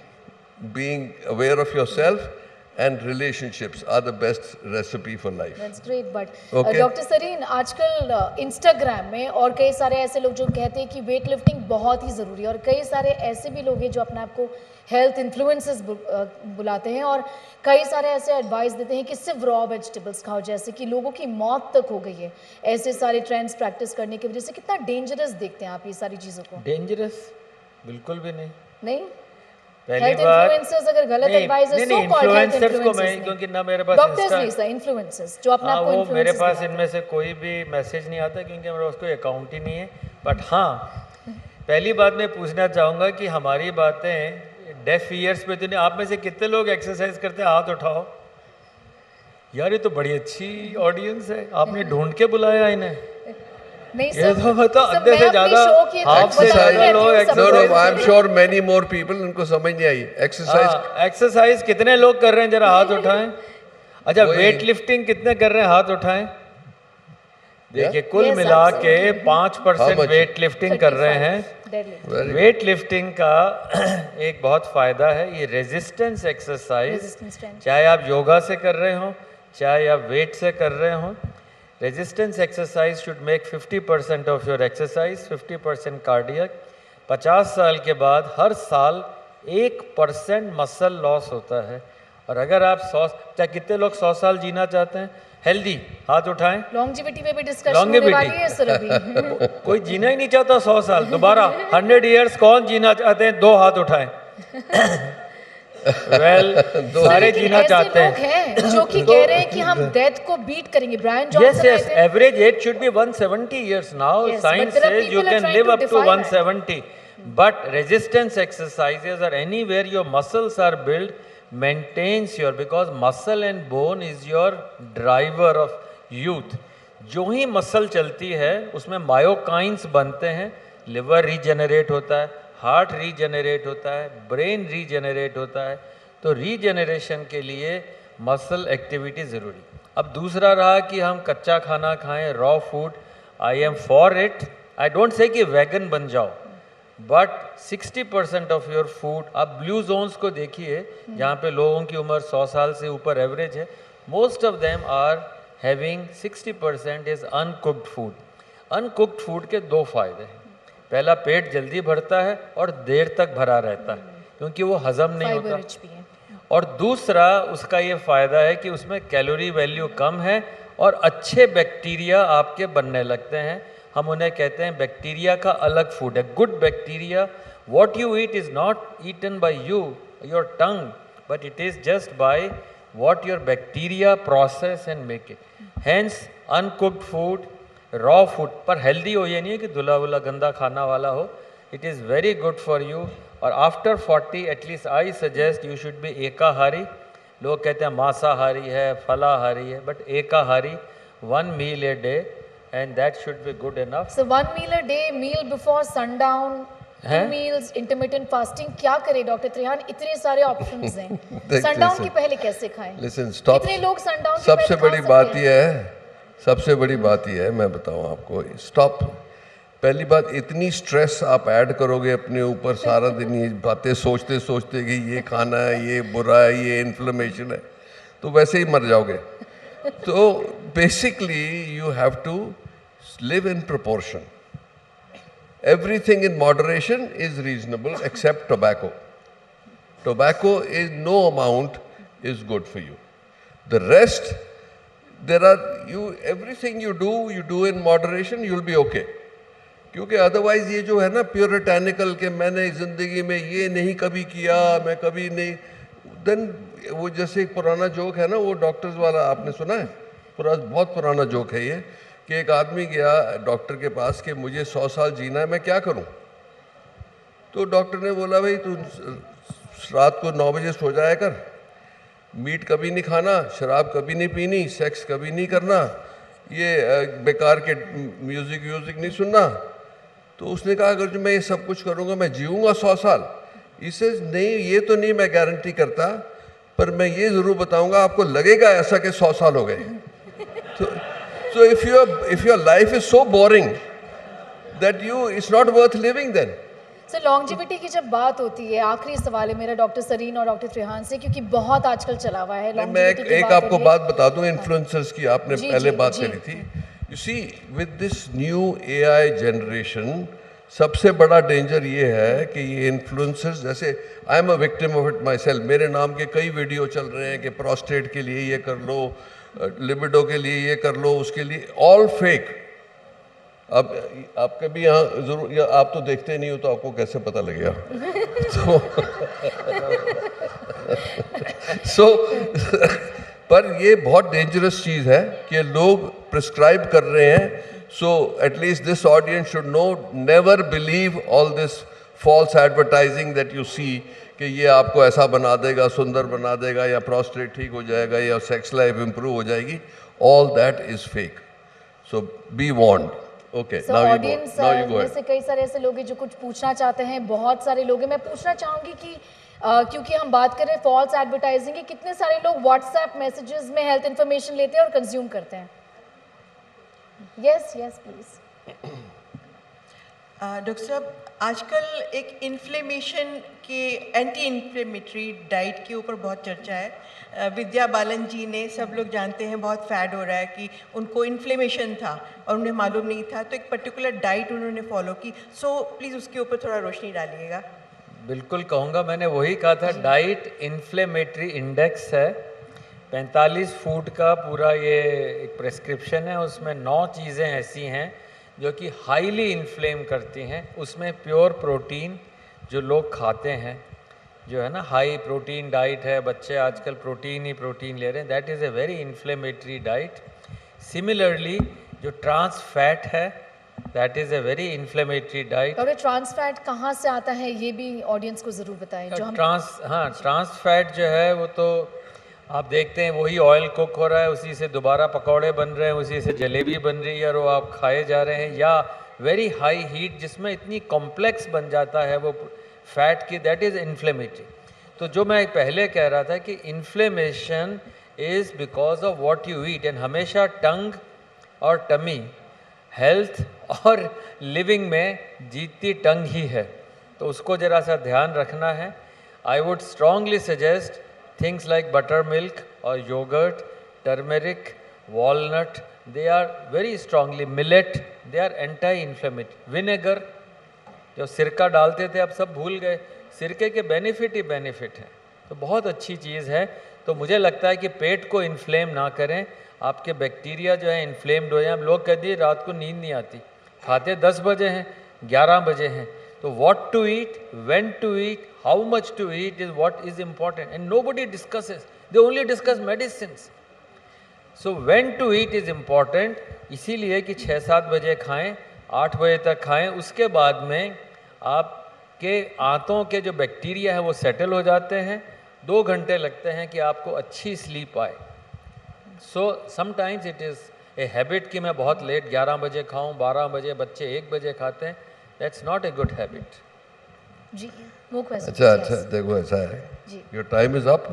aware of yourself and relationships are the best recipe for life. That's great, but Okay. Doctor Sarin, आजकल इंस्टाग्राम में और कई सारे ऐसे लोग जो कहते हैं कि वेट लिफ्टिंग बहुत ही ज़रूरी है, और कई सारे ऐसे भी लोग हैं जो अपने आप को हेल्थ इन्फ्लुएंसर्स बुलाते हैं और कई सारे ऐसे एडवाइस देते हैं कि सिर्फ रॉ वेजिटेबल्स खाओ, जैसे कि लोगों की मौत तक हो गई है ऐसे सारे ट्रेंड्स प्रैक्टिस करने की वजह से. कितना डेंजरस देखते हैं आप ये सारी चीज़ों को? डेंजरस बिल्कुल भी नहीं. नहीं, पहली हेल्थ बात, इन्फ्लुएंसर्स अगर गलत नहीं, एडवाइस है, नहीं, सो नहीं, कॉल्ड हेल्थ influencers को इन्फ्लुएंसर्स मैं, क्योंकि ना मेरे पास डॉक्टर्स Insta- नहीं सर, इन्फ्लुएंसर्स जो अपने हाँ, आप को वो मेरे पास इन्फ्लुएंसर्स इनमें से कोई भी मैसेज नहीं आता क्योंकि मेरा उसको अकाउंट ही नहीं है. बट हाँ, पहली बात मैं पूछना चाहूँगा कि हमारी बातें डेफ ईयर्स पे तो नहीं. आप में से कितने लोग एक्सरसाइज करते हैं? हाथ उठाओ यार, ये तो बड़ी अच्छी ऑडियंस है, आपने ढूंढ के बुलाया इन्हें. नहीं ये सर, तो मतलब सर, आधे मैं से अपनी ज़्यादा, शो की हाफ से बताती ज़्यादा रहती लोग हूँ No, सबको. no, I'm sure many more people, उनको समझ नहीं आई. एक्सरसाइज कितने लोग कर रहे हैं, जरा हाथ उठाएं. अच्छा, वही- वेट लिफ्टिंग कितने कर रहे हैं? हाथ उठाएं. देखिए, कुल Yes, मिला के absolutely. 5% much? वेट लिफ्टिंग कर रहे हैं. Deadlift. Very वेट लिफ्टिंग का एक बहुत फायदा है, ये रेजिस्टेंस एक्सरसाइज. Resistance training. चाहे आप योगा से कर रहे हो, चाहे आप वेट से कर रहे हो, resistance exercise should make 50% of your exercise, 50% cardiac. 50 साल के बाद हर साल 1% मसल लॉस होता है. और अगर आप 100, चाहे कितने लोग 100 साल जीना चाहते हैं हेल्दी, हाथ उठाएं. लॉन्जिविटी पे भी डिस्कशन होने Longevity. वाली है सर अभी. कोई जीना ही नहीं चाहता 100 साल दोबारा. 100 ईयर्स कौन जीना चाहते हैं? 2 हाथ उठाएं. वेल सारे लेकिन जीना ऐसे चाहते लोग हैं। हैं जो कि कह रहे हैं कि हम डेथ को बीट करेंगे। ब्रायन Yes, जॉनसन आए yes. थे। Average age should be 170 years now. Yes, but Science there are says you people are can trying live to up to defy that. 170. But resistance exercises or anywhere your muscles are built maintains your, because muscle and bone is your driver of youth. जो ही मसल चलती है उसमें मायोकाइंस बनते हैं, लिवर रीजनरेट होता है, हार्ट रीजनरेट होता है, ब्रेन रीजनरेट होता है। तो रीजनरेशन के लिए मसल एक्टिविटी ज़रूरी। अब दूसरा रहा कि हम कच्चा खाना खाएं, raw food, I am for it. I don't say कि वैगन बन जाओ, बट 60% ऑफ योर फूड, आप ब्लू जोन्स को देखिए जहाँ पे लोगों की उम्र 100 साल से ऊपर एवरेज है, most of them are having 60% is uncooked food. Uncooked food के दो फायदे हैं। पहला, पेट जल्दी भरता है और देर तक भरा रहता है क्योंकि वो हजम नहीं फाइबर होता। रिच भी है। और दूसरा उसका ये फ़ायदा है कि उसमें कैलोरी वैल्यू कम है और अच्छे बैक्टीरिया आपके बनने लगते हैं। हम उन्हें कहते हैं बैक्टीरिया का अलग फूड है, good bacteria. What you eat is not eaten by you, your tongue, but it is just by what your bacteria process and make it. Hence uncooked food, raw food, पर हेल्दी हो, ये नहीं है कि धुला वुला गंदा खाना वाला हो। It is very good for you. और after 40 at least I suggest you should be एकाहारी। लोग कहते हैं मांसाहारी है, फलाहारी है, बट एकाहारी, 1 meal a day and that should be good enough. So 1 meal a day, meal before sundown, 2 हैं? meals, intermittent fasting, क्या करें डॉक्टर त्रिहान? इतने सारे ऑप्शंस हैं। देख, सनडाउन listen. के पहले कैसे खाएं? Listen, stop. कितने लोग सनडाउन के सबसे पहले खा बड़ी सकते बात हैं? यह है, सबसे बड़ी बात यह है, मैं बताऊं आपको, स्टॉप। पहली बात, इतनी स्ट्रेस आप ऐड करोगे अपने ऊपर सारा दिन ये बातें सोचते सोचते कि ये खाना है, ये बुरा है, ये इन्फ्लेमेशन है, तो वैसे ही मर जाओगे। तो basically you have to live in proportion. Everything in moderation is reasonable except tobacco. Tobacco is no amount is good for you. The rest, everything you do in moderation, you'll be okay. क्योंकि अदरवाइज ये जो है ना प्योरिटैनिकल के मैंने ज़िंदगी में ये नहीं कभी किया, मैं कभी नहीं, देन वो जैसे एक पुराना जोक है ना, वो डॉक्टर्स वाला, आपने सुना है? बहुत पुराना जोक है ये, कि एक आदमी गया डॉक्टर के पास कि मुझे 100 साल जीना है, मैं क्या करूं? तो डॉक्टर ने बोला, भाई तू रात को 9 बजे सो जाया कर, मीट कभी नहीं खाना, शराब कभी नहीं पीनी, सेक्स कभी नहीं करना, ये बेकार के म्यूज़िक नहीं सुनना। तो उसने कहा, अगर जो मैं ये सब कुछ करूंगा मैं जीऊँगा 100 साल? इसे नहीं, ये तो नहीं मैं गारंटी करता, पर मैं ये ज़रूर बताऊंगा, आपको लगेगा ऐसा कि 100 साल हो गए। So if your life is so boring that it's not worth living then. So longevity की जब बात होती है, आखिरी सवाल है मेरा डॉक्टर सरीन और डॉक्टर त्रिहान से, क्योंकि बहुत आजकल चला हुआ है मैं longevity की एक बात आपको हो रही है। बात बता दूं इन्फ्लुएंसर्स की, आपने जी, पहले जी, बात जी। करी थी। You see, with this new AI generation, सबसे बड़ा डेंजर ये है कि ये इन्फ्लुएंसर्स, जैसे I am a victim of it my self, मेरे नाम के कई वीडियो चल रहे हैं कि प्रोस्टेट के लिए ये कर लो, लिबिडो के लिए ये कर लो, उसके लिए, ऑल फेक। अब आपके भी यहाँ जरूर, आप तो देखते नहीं हो तो आपको कैसे पता लगेगा? तो पर ये बहुत डेंजरस चीज़ है कि लोग प्रिस्क्राइब कर रहे हैं। So at least this audience should know, never believe all this false advertising that you see कि ये आपको ऐसा बना देगा, सुंदर बना देगा, या प्रोस्टेट ठीक हो जाएगा, या सेक्स लाइफ इंप्रूव हो जाएगी। All that is fake. So be warned. Okay, So now audience you go में से कई सारे ऐसे लोग हैं जो कुछ पूछना चाहते हैं, बहुत सारे लोग हैं। मैं पूछना चाहूँगी कि क्योंकि हम बात करें फॉल्स एडवर्टाइजिंग की, कितने सारे लोग व्हाट्सएप मैसेजेस में हेल्थ इन्फॉर्मेशन लेते हैं और कंज्यूम करते हैं? Yes please. डॉक्टर साहब, आजकल एक इन्फ्लेमेशन के एंटी इन्फ्लेमेटरी डाइट के ऊपर बहुत चर्चा है। विद्या बालन जी ने, सब लोग जानते हैं, बहुत फैड हो रहा है कि उनको इन्फ्लेमेशन था और उन्हें मालूम नहीं था, तो एक पर्टिकुलर डाइट उन्होंने फॉलो की। सो प्लीज़ उसके ऊपर थोड़ा रोशनी डालिएगा। बिल्कुल कहूँगा, मैंने वही कहा था, डाइट इन्फ्लेमेटरी इंडेक्स है 45 फूड का पूरा, ये एक प्रेस्क्रिप्शन है, उसमें 9 चीज़ें ऐसी हैं जो कि हाईली इन्फ्लेम करती हैं। उसमें प्योर प्रोटीन जो लोग खाते हैं, जो है ना हाई प्रोटीन डाइट है, बच्चे आजकल प्रोटीन ही प्रोटीन ले रहे हैं, that is a very inflammatory diet. Similarly जो ट्रांस फैट है, that is a very inflammatory diet. Doctor trans fat कहाँ से आता है ये भी ऑडियंस को ज़रूर बताएं जो हम ट्रांस फैट जो है वो तो आप देखते हैं वही ऑयल कुक हो रहा है, उसी से दोबारा पकौड़े बन रहे हैं, उसी से जलेबी बन रही है और वो आप खाए जा रहे हैं, या वेरी हाई हीट जिसमें इतनी कॉम्प्लेक्स बन जाता है वो फैट की, दैट इज़ इन्फ्लेमेटरी। तो जो मैं पहले कह रहा था कि inflammation is because of what you eat, and हमेशा टंग और टमी हेल्थ और लिविंग में जीतती टंग ही है, तो उसको ज़रा सा ध्यान रखना है। I would strongly suggest things like buttermilk or yogurt, turmeric, walnut, they are very strongly, millet, they are anti-inflammatory. Vinegar, जो सिरका डालते थे अब सब भूल गए, सिरके के बेनिफिट ही बेनिफिट है, तो बहुत अच्छी चीज़ है। तो मुझे लगता है कि पेट को इन्फ्लेम ना करें, आपके बैक्टीरिया जो है इन्फ्लेम्ड हो जाए। हम लोग कहते हैं रात को नींद नहीं आती, खाते 10 बजे हैं 11 बजे हैं, तो what to eat, when to eat, how much to eat is what is important, and nobody discusses, they only discuss medicines. So when to eat is important, इसीलिए कि 6-7 बजे खाएं, 8 बजे तक खाएं, उसके बाद में आपके आंतों के जो बैक्टीरिया है वो सेटल हो जाते हैं, 2 घंटे लगते हैं कि आपको अच्छी स्लीप आए। So sometimes it is a habit कि मैं बहुत लेट 11 बजे खाऊं, 12 बजे, बच्चे 1 बजे खाते हैं, that's not a good habit. जी वो क्वेश्चन। अच्छा देखो ऐसा है, your time is up.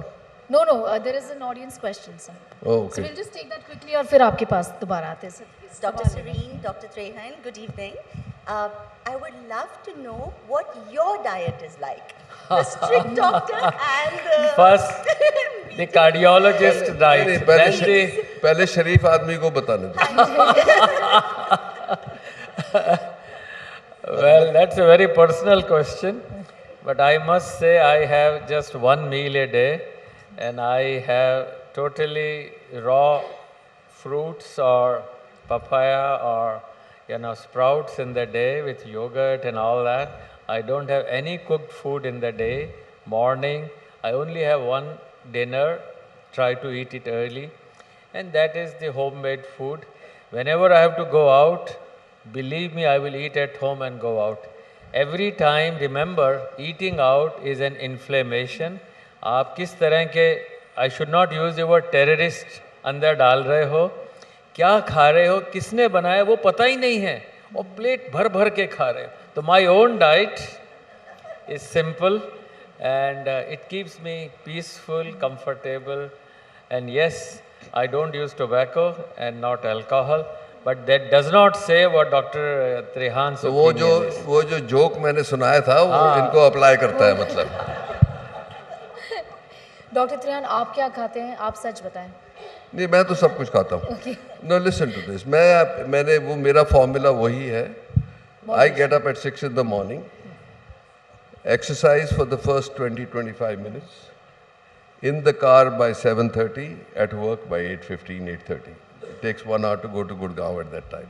No there is an audience question sir, so okay will just take that quickly और फिर आपके पास दोबारा आते हैं sir. Dr. Serene, Dr. Trehan, good evening. I would love to know what your diet is like. The strict doctor and the First, the cardiologist diet. पहले शरीफ आदमी को बताने दो। Well, that's a very personal question, but I must say I have just one meal a day, and I have totally raw fruits or papaya or sprouts in the day with yogurt and all that. I don't have any cooked food in the day. Morning, I only have one dinner, try to eat it early, and that is the homemade food. Whenever I have to go out, believe me, I will eat at home and go out. Every time, remember, eating out is an inflammation. आप किस तरह के, I should not use the word terrorist, अंदर डाल रहे हो, क्या खा रहे हो, किसने बनाया वो पता ही नहीं है, और प्लेट भर भर के खा रहे हो। तो my own diet is simple and it keeps me peaceful, comfortable, and yes, I don't use tobacco and not alcohol, but that does not say what Dr. Trehan's तो opinion is. वो जो जोक मैंने सुनाया था वो इनको अप्लाई करता है मतलब। डॉक्टर त्रिहान आप क्या खाते हैं, आप सच बताएं। नहीं मैं तो सब कुछ खाता हूँ। नो लिसन टू दिस, मैंने वो मेरा फॉर्मूला वही है। I get up at 6 in the morning, exercise for the first 20-25 minutes, in the car by 7:30, at work by 8:15, 8:30. It takes 1 hour to go to Gurgaon at that time.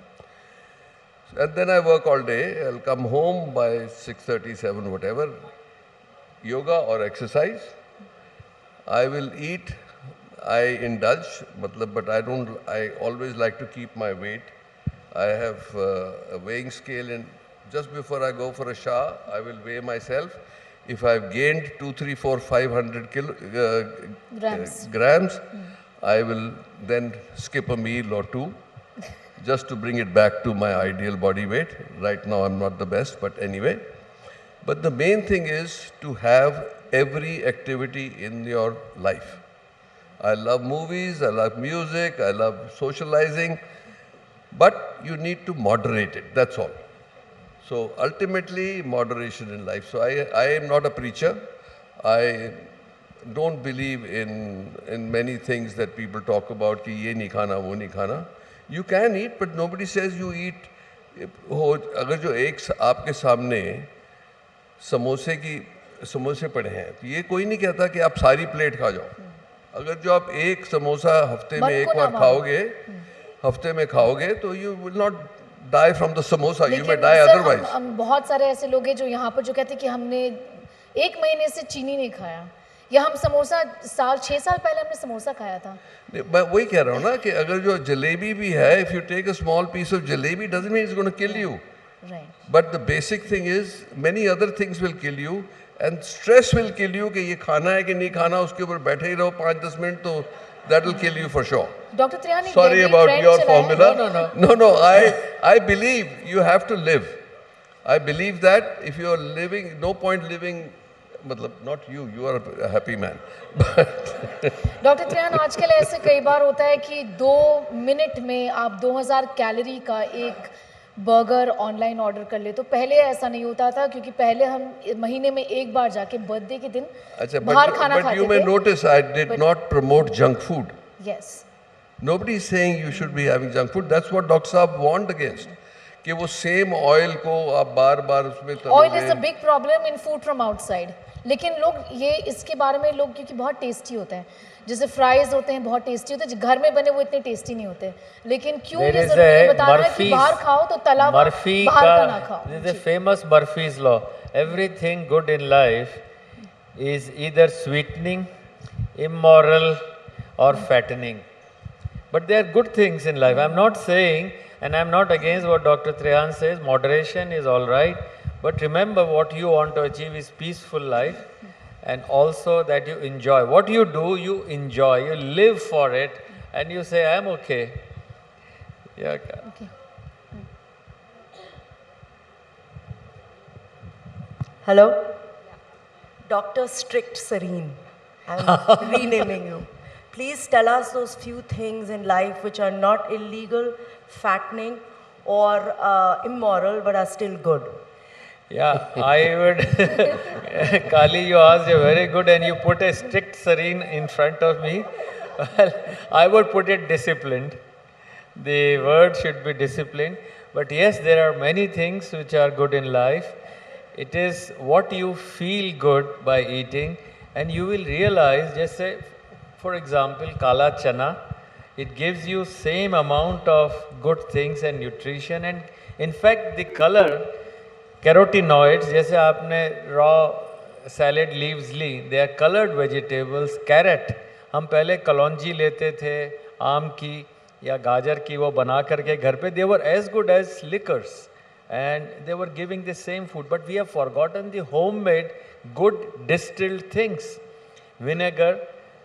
And then I work all day. I'll come home by 6:30, 7, whatever, yoga or exercise. I will eat, I indulge, but I always like to keep my weight. I have a weighing scale, and just before I go for a shower, I will weigh myself. If I've gained 2, 3, 4, 500 grams, I will then skip a meal or two, just to bring it back to my ideal body weight. Right now I'm not the best, but anyway. But the main thing is to have every activity in your life. I love movies, I love music, I love socializing, but you need to moderate it, that's all. So ultimately, moderation in life. So I am not a preacher. I don't believe in many things that people talk about, कि ये नहीं खाना, वो नहीं खाना. You can eat, but nobody says you eat. अगर जो एक आपके सामने समोसे पड़े हैं, तो ये कोई नहीं कहता कि आप सारी प्लेट खा जाओ. अगर जो आप एक समोसा हफ्ते में एक बार खाओगे, तो you will not die from the samosa, you may die otherwise. बहुत सारे ऐसे लोग हैं जो यहाँ पर जो कहते हैं कि हमने 1 महीने से चीनी नहीं खाया, या हम समोसा 6 साल पहले हमने समोसा खाया था। मैं वही कह रहा हूँ ना कि अगर जो जलेबी भी है, if you take a small piece of jalebi doesn't mean it's gonna kill you, right. But the basic thing is many other things will kill you and stress will kill you कि ये खाना है कि नहीं खाना, उसके ऊपर बैठे ही रहो 5-10 मिनट, तो that will kill you for sure. Doctor Trihan एक Sorry deadly about trend your चला है। formula. No. I believe you have to live. I believe that if you are living, no point living. मतलब not you. You are a happy man. Doctor Trihan आजकल ऐसे कई बार होता है कि 2 मिनट में आप 2000 कैलोरी का एक बर्गर ऑनलाइन ऑर्डर कर ले। तो पहले ऐसा नहीं होता था, क्योंकि पहले हम महीने में एक बार जाके बर्थडे के दिन अच्छा, बाहर खाना but खाते you may थे। notice I did not promote junk food. Yes, Nobody is saying you should be having junk food. That's what Dr. Saab warned against. कि वो सेम ऑयल को आप बार बार उसमें ऑयल इज अ तलोगे. Big problem in food from outside. लेकिन लोग ये इसके बारे में लोग, क्योंकि बहुत टेस्टी होते हैं, जैसे फ्राइज होते हैं बहुत टेस्टी होते हैं, जो घर में बने वो इतने टेस्टी नहीं होते। लेकिन क्यों There ये is जरूरी a बताना है कि Murphy's- बाहर खाओ तो तला हुआ Murphy बाहर का ना का, खाओ। this is a famous Murphy's law. Everything good in life is either sweetening, immoral, or fattening. But there are good things in life. I'm not saying, and I'm not against what Dr. Trehan says, moderation is all right. But remember, what you want to achieve is peaceful life, and also that you enjoy. What you do, you enjoy. You live for it, and you say, I'm okay. Yeah. Okay. Hello? Dr. Strict Serene. I'm renaming you. Please tell us those few things in life which are not illegal, fattening, or immoral, but are still good. Yeah, I would. Kali, you asked a very good, and you put a strict serene in front of me. Well, I would put it disciplined. The word should be disciplined. But yes, there are many things which are good in life. It is what you feel good by eating, and you will realize, just say, for example, kala chana, it gives you same amount of good things and nutrition, and in fact, the color, carotenoids, जैसे आपने raw salad leaves Lee, they are colored vegetables. Carrot, हम पहले कलौंजी लेते थे आम की या गाजर की, वो बना करके घर पे, they were as good as liquors, and they were giving the same food. But we have forgotten the homemade good distilled things, vinegar.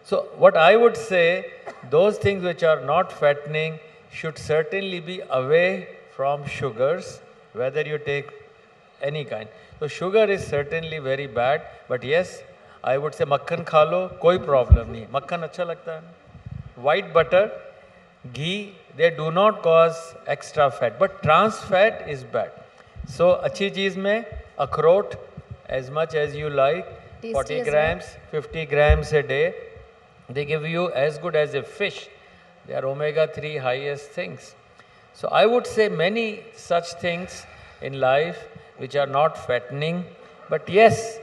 So what I would say, those things which are not fattening should certainly be away from sugars, whether you take any kind. So sugar is certainly very bad, but yes, I would say makhan खा लो, कोई problem नहीं. मक्खन अच्छा लगता है. White butter, ghee, they do not cause extra fat, but trans fat is bad. So अच्छी चीज़ में अखरोट, as much as you like, Tasty 40 as well. grams, 50 grams a day. They give you as good as a fish. They are omega-3 highest things. So I would say many such things in life which are not fattening. But yes,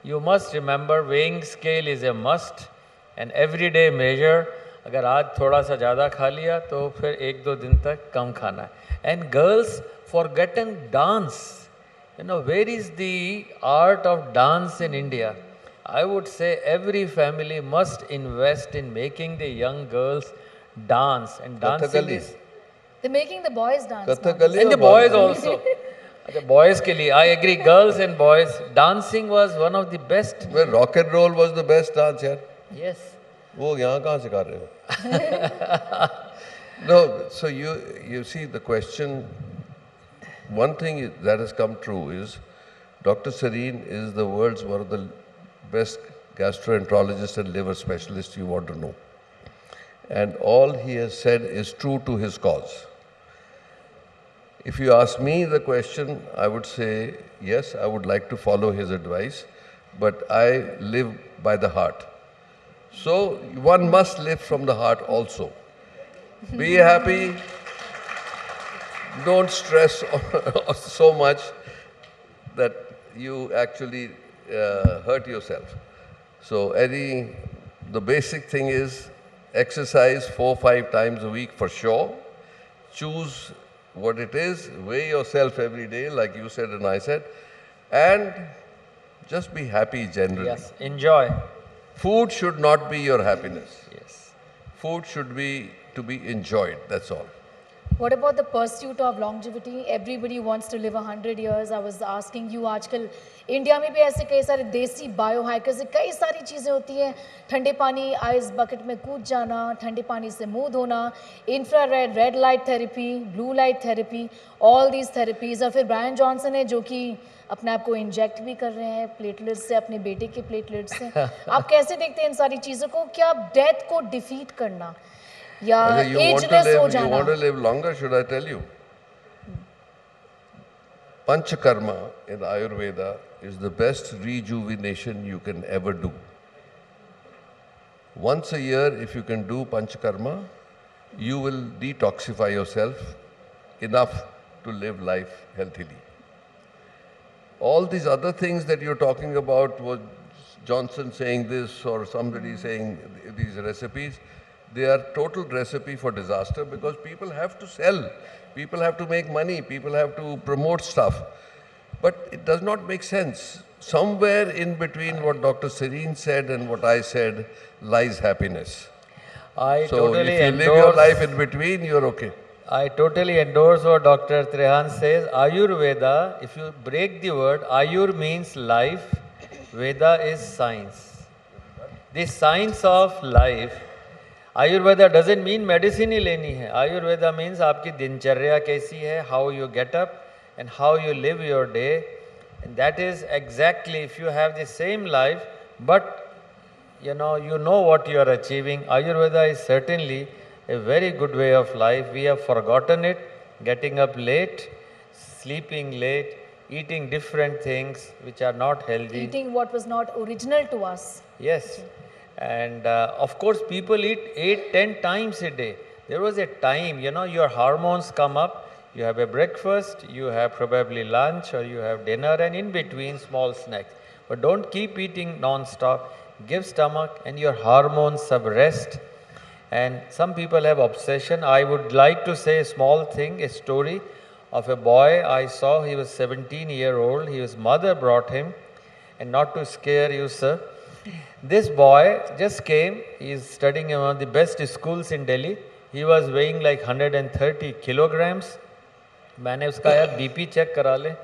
you must remember weighing scale is a must, and everyday measure. अगर आज थोड़ा सा ज़्यादा खा लिया तो फिर 1-2 दिन तक कम खाना है. And girls, forgotten dance. You know, where is the art of dance in India? I would say every family must invest in making the young girls dance, and dancing Kathakali. is, They're making the boys dance now. Kathakali and the or boys Bharatanatyam? also. The boys के लिए, I agree, girls and boys, dancing was one of the best. Well, rock and roll was the best dance, यार. Yes. वो यहाँ कहाँ सिखा रहे हो? No, so you see the question. One thing that has come true is Dr. Serene is the world's one of the best gastroenterologists and liver specialists you want to know. And all he has said is true to his cause. If you ask me the question, I would say, yes, I would like to follow his advice, but I live by the heart. So one must live from the heart also. Be happy. Don't stress so much that you actually hurt yourself. So the basic thing is exercise 4-5 times a week for sure. Choose what it is, weigh yourself every day like you said and I said, and Just be happy generally. Yes, enjoy. Food should not be your happiness. Yes. Food should be to be enjoyed, that's all. What about the pursuit of longevity? Everybody wants to live 100 years. I was asking you, आजकल इंडिया में भी ऐसे कई सारे देसी बायो हाइकर्स से कई सारी चीज़ें होती हैं. ठंडे पानी आइस बकेट में कूद जाना, ठंडे पानी से मुंह धोना, infrared red light therapy, blue light therapy, all these therapies. और फिर ब्रायन जॉनसन है जो कि अपने आप को इंजेक्ट भी कर रहे हैं प्लेटलेट्स से, अपने बेटे के प्लेटलेट्स से. आप कैसे देखते हैं इन सारी चीज़ों को? क्या डेथ को डिफीट करना या Whether you want to ageless हो live, you जाना? want to live longer, should I tell you? Panchakarma in Ayurveda is the best rejuvenation you can ever do. Once a year, if you can do Panchakarma, you will detoxify yourself enough to live life healthily. All these other things that you're talking about, was Johnson saying this or somebody saying these recipes, they are total recipe for disaster because people have to sell, people have to make money, people have to promote stuff. But it does not make sense. Somewhere in between what Dr. Serene said and what I said lies happiness. I So totally if you live your endorse. life in between, you're okay. I totally endorse what Dr. Trehan says. Ayurveda, if you break the word, Ayur means life, Veda is science. The science of life, Ayurveda doesn't mean medicine ही लेनी है. Ayurveda means आपकी दिनचर्या कैसी है, how you get up and how you live your day. And that is exactly, if you have the same life, but you know what you are achieving. Ayurveda is certainly a very good way of life. We have forgotten it, getting up late, sleeping late, eating different things which are not healthy. Eating what was not original to us. Yes. And of course, people eat 8-10 times a day. There was a time, your hormones come up, you have a breakfast, you have probably lunch, or you have dinner, and in between small snacks. But don't keep eating non-stop. Give stomach and your hormones some rest. And some people have obsession. I would like to say a small thing, a story of a boy I saw. He was 17-year-old. His mother brought him, and not to scare you, sir. This boy just came. He is studying in one of the best schools in Delhi. He was weighing like 130 kilograms. मैंने उसका यार बीपी चेक करा ले.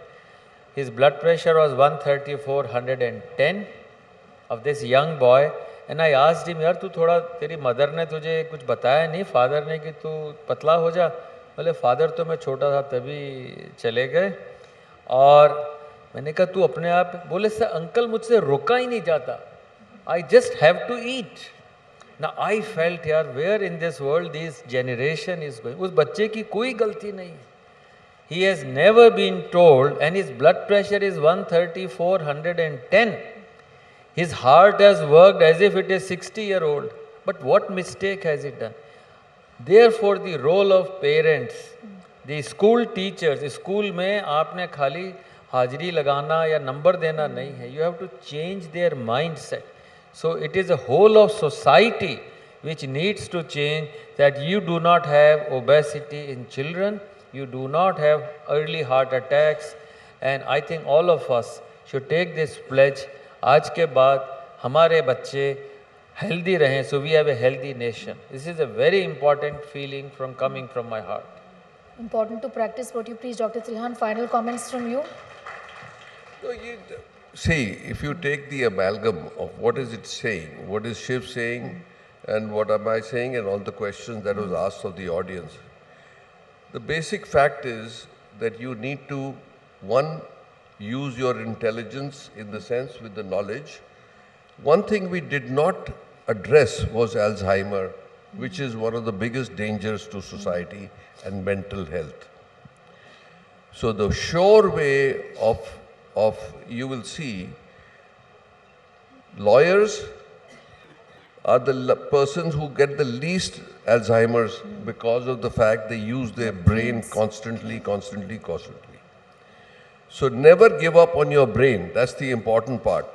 His blood pressure was 134/110 of this young boy. And I asked him, यार तू थोड़ा, तेरी मदर ने तुझे कुछ बताया नहीं, फादर ने, कि तू पतला हो जा? बोले फादर तो मैं छोटा था तभी चले गए. और मैंने कहा तू अपने आप? बोले सर अंकल मुझसे रोका ही नहीं जाता. I just have to eat. Now I felt यार where in this world this generation is going. उस बच्चे की कोई गलती नहीं. He has never been told, and his blood pressure is 134/110. His heart has worked as if it is 60-year-old. But what mistake has it done? Therefore, the role of parents, the school teachers, school में आपने खाली हाजिरी लगाना या नंबर देना नहीं है. You have to change their mindset. So it is a whole of society which needs to change, that you do not have obesity in children, you do not have early heart attacks, and I think all of us should take this pledge. आज के बाद हमारे बच्चे healthy रहें, so we have a healthy nation. This is a very important feeling coming from my heart. Important to practice what you preach. Dr. Trehan, final comments from you? No, see, if you take the amalgam of what is it saying, what is Shiv saying, and what am I saying, and all the questions that was asked of the audience, the basic fact is that you need to, one, use your intelligence in the sense with the knowledge. One thing we did not address was Alzheimer, which is one of the biggest dangers to society and mental health. So the sure way of you will see, lawyers are the persons who get the least Alzheimer's because of the fact they use their brain constantly. So never give up on your brain. That's the important part.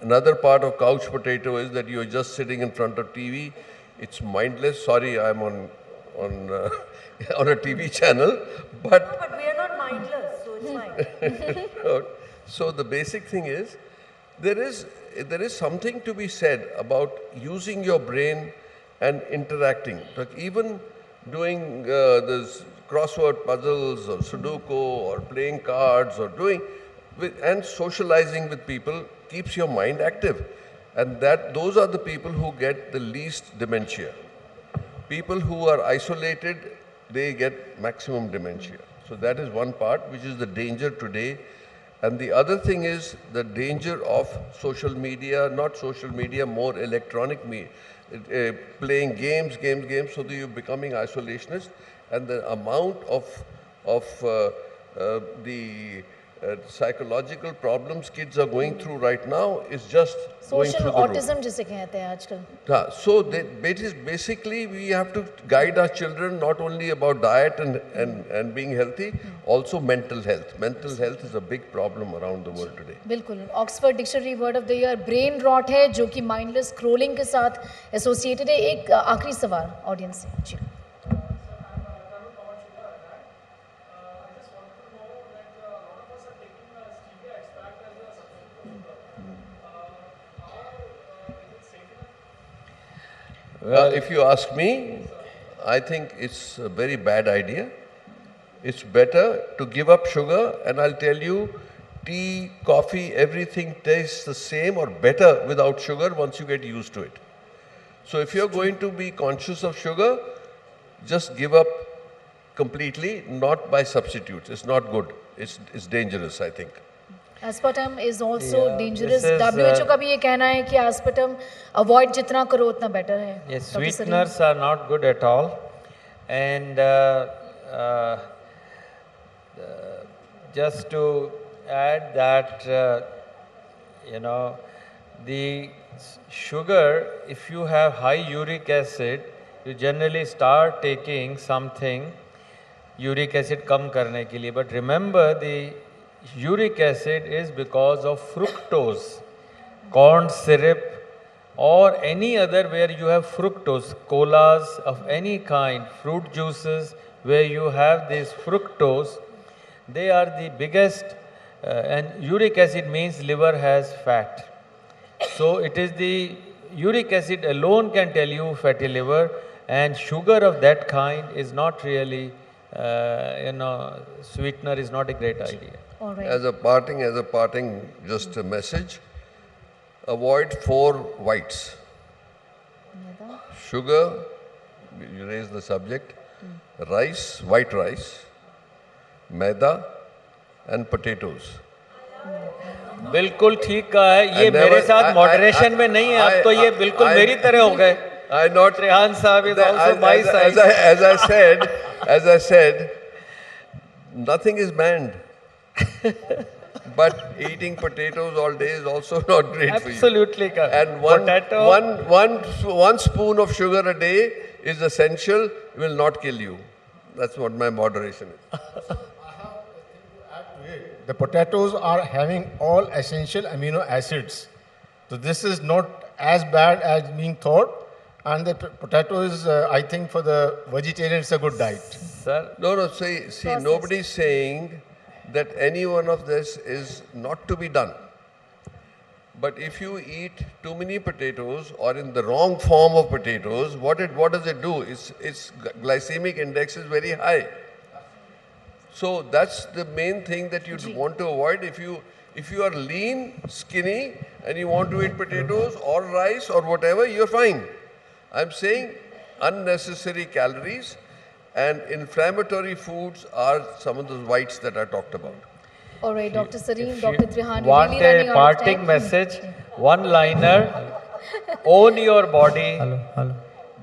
Another part of couch potato is that you're just sitting in front of TV. It's mindless. Sorry, I'm on on a TV channel, but But we are not mindless, so it's fine. so the basic thing is there is something to be said about using your brain and interacting. Like even doing this crossword puzzles or Sudoku or playing cards or and socializing with people keeps your mind active. And those are the people who get the least dementia. People who are isolated, they get maximum dementia. So that is one part, which is the danger today. And the other thing is the danger of social media, not social media, more electronic playing games, so that you're becoming isolationist. And the amount of the psychological problems kids are going through right now is just going social through the roof. Autism जिसे कहते हैं आजकल. So basically we have to guide our children not only about diet and being healthy, also mental health. Mental health is a big problem around the world today. बिल्कुल. Oxford dictionary word of the year brain rot है, जो कि माइंडलेस स्क्रोलिंग के साथ एसोसिएटेड है. एक आखिरी सवाल ऑडियंस से. जी. If you ask me, I think it's a very bad idea. It's better to give up sugar, and I'll tell you, tea, coffee, everything tastes the same or better without sugar once you get used to it. So if you're going to be conscious of sugar, just give up completely, not by substitutes. It's not good. It's dangerous, I think. Aspartame is also Yeah, dangerous. this is, WHO का भी ये कहना है कि एस्पार्टम अवॉइड जितना करो उतना बेटर है. Yes, Dr. Salim. sweeteners are not good at all. And just to add that, the sugar, if you have high uric acid, you generally start taking something uric acid कम करने के लिए. But remember, the uric acid is because of fructose, corn syrup, or any other where you have fructose, colas of any kind, fruit juices where you have this fructose, they are the biggest, and uric acid means liver has fat. So it is the uric acid alone can tell you fatty liver, and sugar of that kind is not really, sweetener is not a great idea. All right. As a parting, just a message. Avoid 4 whites. Sugar, you raise the subject, rice, white rice, maida, and potatoes. बिल्कुल ठीक कहा है. ये I never- मेरे साथ I- मॉडरेशन में नहीं है. अब तो ये बिल्कुल मेरी तरह हो गए. I not रेहान साहब is also my side. as I said, nothing is banned. But eating potatoes all day is also not great for you. Absolutely correct. And Potato. one spoon of sugar a day is essential, will not kill you. That's what my moderation is. The potatoes are having all essential amino acids. So this is not as bad as being thought. And the potato is, I think, for the vegetarian, it's a good diet. Sir, No, see, nobody's saying that any one of this is not to be done. But if you eat too many potatoes or in the wrong form of potatoes, what does it do? Its glycemic index is very high. So that's the main thing that you want to avoid. If you are lean, skinny, and you want to eat potatoes or rice or whatever, you're fine. I'm saying unnecessary calories and inflammatory foods are some of those whites that I talked about. All right, Dr. Salim, if Dr. you Trihan, want really running a out of parting time. message, one-liner, own your body. Hello.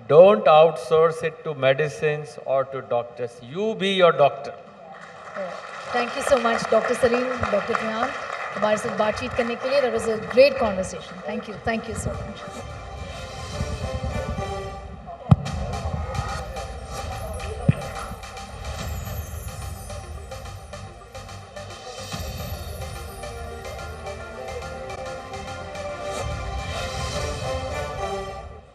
Don't outsource it to medicines or to doctors. You be your doctor. Thank you so much, Dr. Salim, Dr. Trihan, हमारे साथ बातचीत करने के लिए. That was a great conversation. Thank you so much.